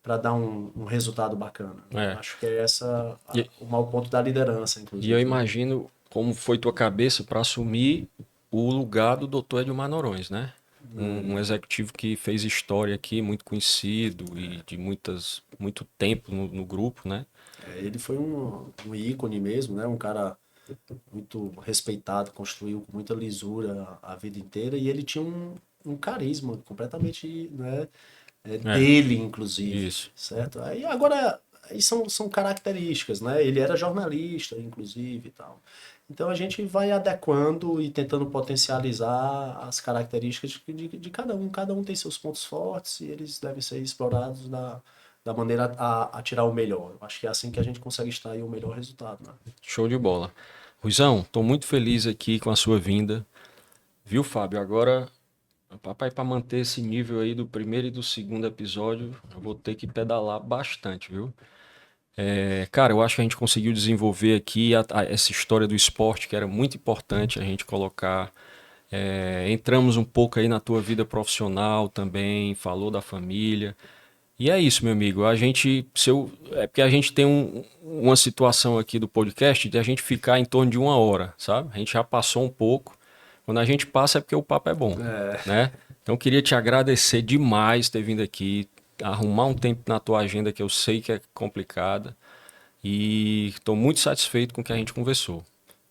para dar um resultado bacana? Né? É. Acho que é essa E, o mau ponto da liderança, e eu inclusive, né? imagino como foi tua cabeça para assumir o lugar do Dr. Edmar Norões, né? Um executivo que fez história aqui, muito conhecido e de muito tempo no grupo, né? Ele foi um ícone mesmo, né? Um cara muito respeitado, construiu com muita lisura a vida inteira e ele tinha um carisma completamente, né, É, dele, inclusive, isso. certo? Aí agora aí são características, né? Ele era jornalista, inclusive, e tal. Então a gente vai adequando e tentando potencializar as características de cada um. Cada um tem seus pontos fortes e eles devem ser explorados da maneira a tirar o melhor. Eu acho que é assim que a gente consegue extrair o melhor resultado, né? Show de bola. Ruizão, estou muito feliz aqui com a sua vinda. Viu, Fábio? Agora, papai, para manter esse nível aí do primeiro e do segundo episódio, eu vou ter que pedalar bastante, viu? Cara, eu acho que a gente conseguiu desenvolver aqui essa história do esporte, que era muito importante a gente colocar. Entramos um pouco aí na tua vida profissional também, falou da família. E é isso, meu amigo. É porque a gente tem uma situação aqui do podcast de a gente ficar em torno de 1 hora, sabe? A gente já passou um pouco. Quando a gente passa é porque o papo é bom, né? Então eu queria te agradecer demais ter vindo aqui, arrumar um tempo na tua agenda que eu sei que é complicada. E estou muito satisfeito com o que a gente conversou,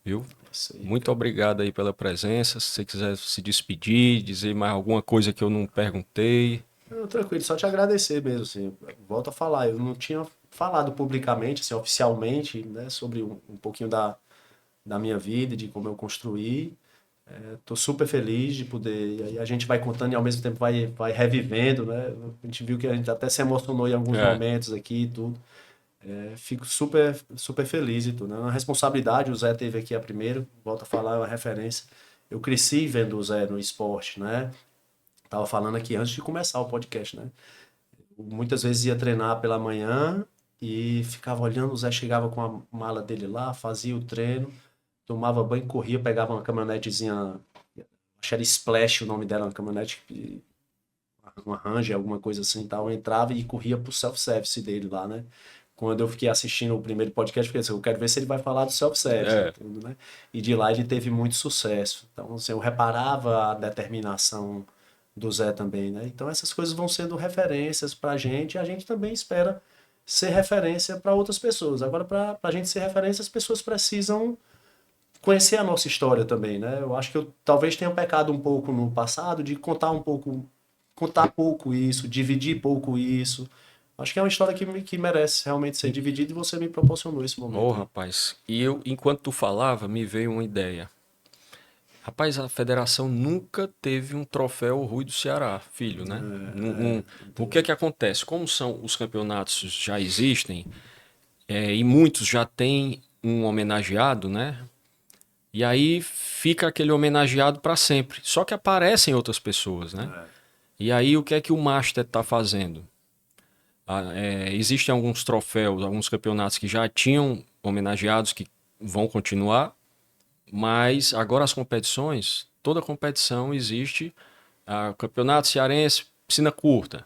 viu? Isso aí, Muito obrigado aí pela presença. Se você quiser se despedir, dizer mais alguma coisa que eu não perguntei. não, tranquilo, só te agradecer mesmo, assim, volto a falar, eu não tinha falado publicamente, assim, oficialmente, né, sobre um pouquinho da minha vida, de como eu construí. Tô super feliz de poder, e aí a gente vai contando e ao mesmo tempo vai revivendo, né? A gente viu que a gente até se emocionou em alguns É, momentos aqui e tudo. Fico super, super feliz e tudo. É uma responsabilidade, o Zé teve aqui a primeiro, volto a falar, é uma referência. Eu cresci vendo o Zé no esporte, né? Tava falando aqui antes de começar o podcast, né? Muitas vezes ia treinar pela manhã e ficava olhando, o Zé chegava com a mala dele lá, fazia o treino, tomava banho, corria, pegava uma caminhonetezinha, acho que era Splash o nome dela, uma caminhonete, uma Ranger, alguma coisa assim e tal, entrava e corria pro self-service dele lá, né? Quando eu fiquei assistindo o primeiro podcast, eu falei assim, eu quero ver se ele vai falar do self-service, é. tudo, né? E de lá ele teve muito sucesso. Então, assim, eu reparava a determinação do Zé também, né? Então essas coisas vão sendo referências pra gente e a gente também espera ser referência para outras pessoas. Agora, para a gente ser referência, as pessoas precisam conhecer a nossa história também, né? Eu acho que eu talvez tenha pecado um pouco no passado de contar pouco isso, dividir pouco isso. Acho que é uma história que merece realmente ser dividida e você me proporcionou esse Ô, momento aí. rapaz. E eu, enquanto tu falava, me veio uma ideia. Rapaz, a federação nunca teve um troféu Rui do Ceará, filho, né? O que é que acontece? Como são os campeonatos já existem, e muitos já têm um homenageado, né? E aí fica aquele homenageado para sempre. Só que aparecem outras pessoas, né? E aí o que é que o Master está fazendo? Existem alguns troféus, alguns campeonatos que já tinham homenageados que vão continuar, mas agora as competições, toda competição existe, campeonato cearense, piscina curta,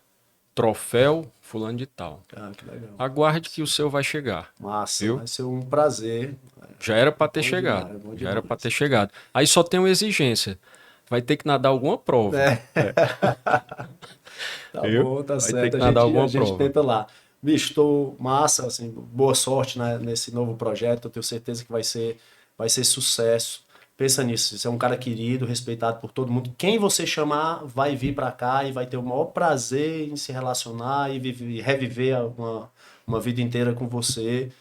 troféu fulano de tal. Ah, que legal. Aguarde que o seu vai chegar, Massa, viu? vai ser um prazer. Já era para ter Bom chegado, demais, bom já era para ter demais. chegado. Aí só tem uma exigência, vai ter que nadar alguma prova, Tá viu? bom, tá Vai ter certo. que nadar A alguma gente prova. tenta lá. Bicho, tô massa, assim, boa sorte, né, nesse novo projeto. Eu tenho certeza que vai ser sucesso. Pensa nisso, você é um cara querido, respeitado por todo mundo. Quem você chamar vai vir pra cá e vai ter o maior prazer em se relacionar e reviver uma vida inteira com você.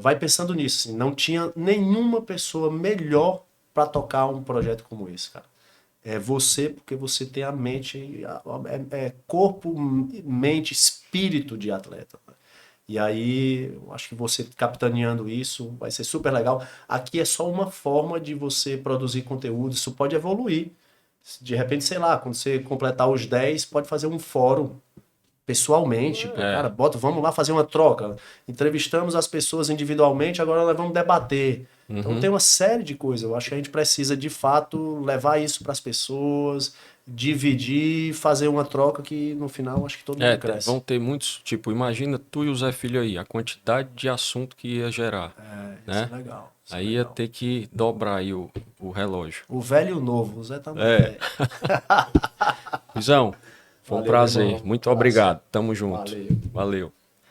Vai pensando nisso, assim, não tinha nenhuma pessoa melhor pra tocar um projeto como esse, cara. É você, porque você tem a mente, é corpo, mente, espírito de atleta. E aí, eu acho que você capitaneando isso vai ser super legal. Aqui é só uma forma de você produzir conteúdo, isso pode evoluir. De repente, sei lá, quando você completar os 10 pode fazer um fórum pessoalmente, pô, cara, É. vamos lá fazer uma troca. Entrevistamos as pessoas individualmente, agora nós vamos debater. Então tem Uhum. uma série de coisas. Eu acho que a gente precisa de fato levar isso para as pessoas, dividir, fazer uma troca que no final acho que todo mundo Vão cresce. ter muitos, tipo, imagina tu e o Zé Filho aí, a quantidade de assunto que ia gerar, Isso é né? legal, isso é Aí ia legal. ter que dobrar aí o relógio. O velho e o novo, o Zé tá no É, velho. Luizão, foi um Valeu, meu prazer. irmão. Muito Abraço. obrigado. Tamo junto. Valeu. Valeu.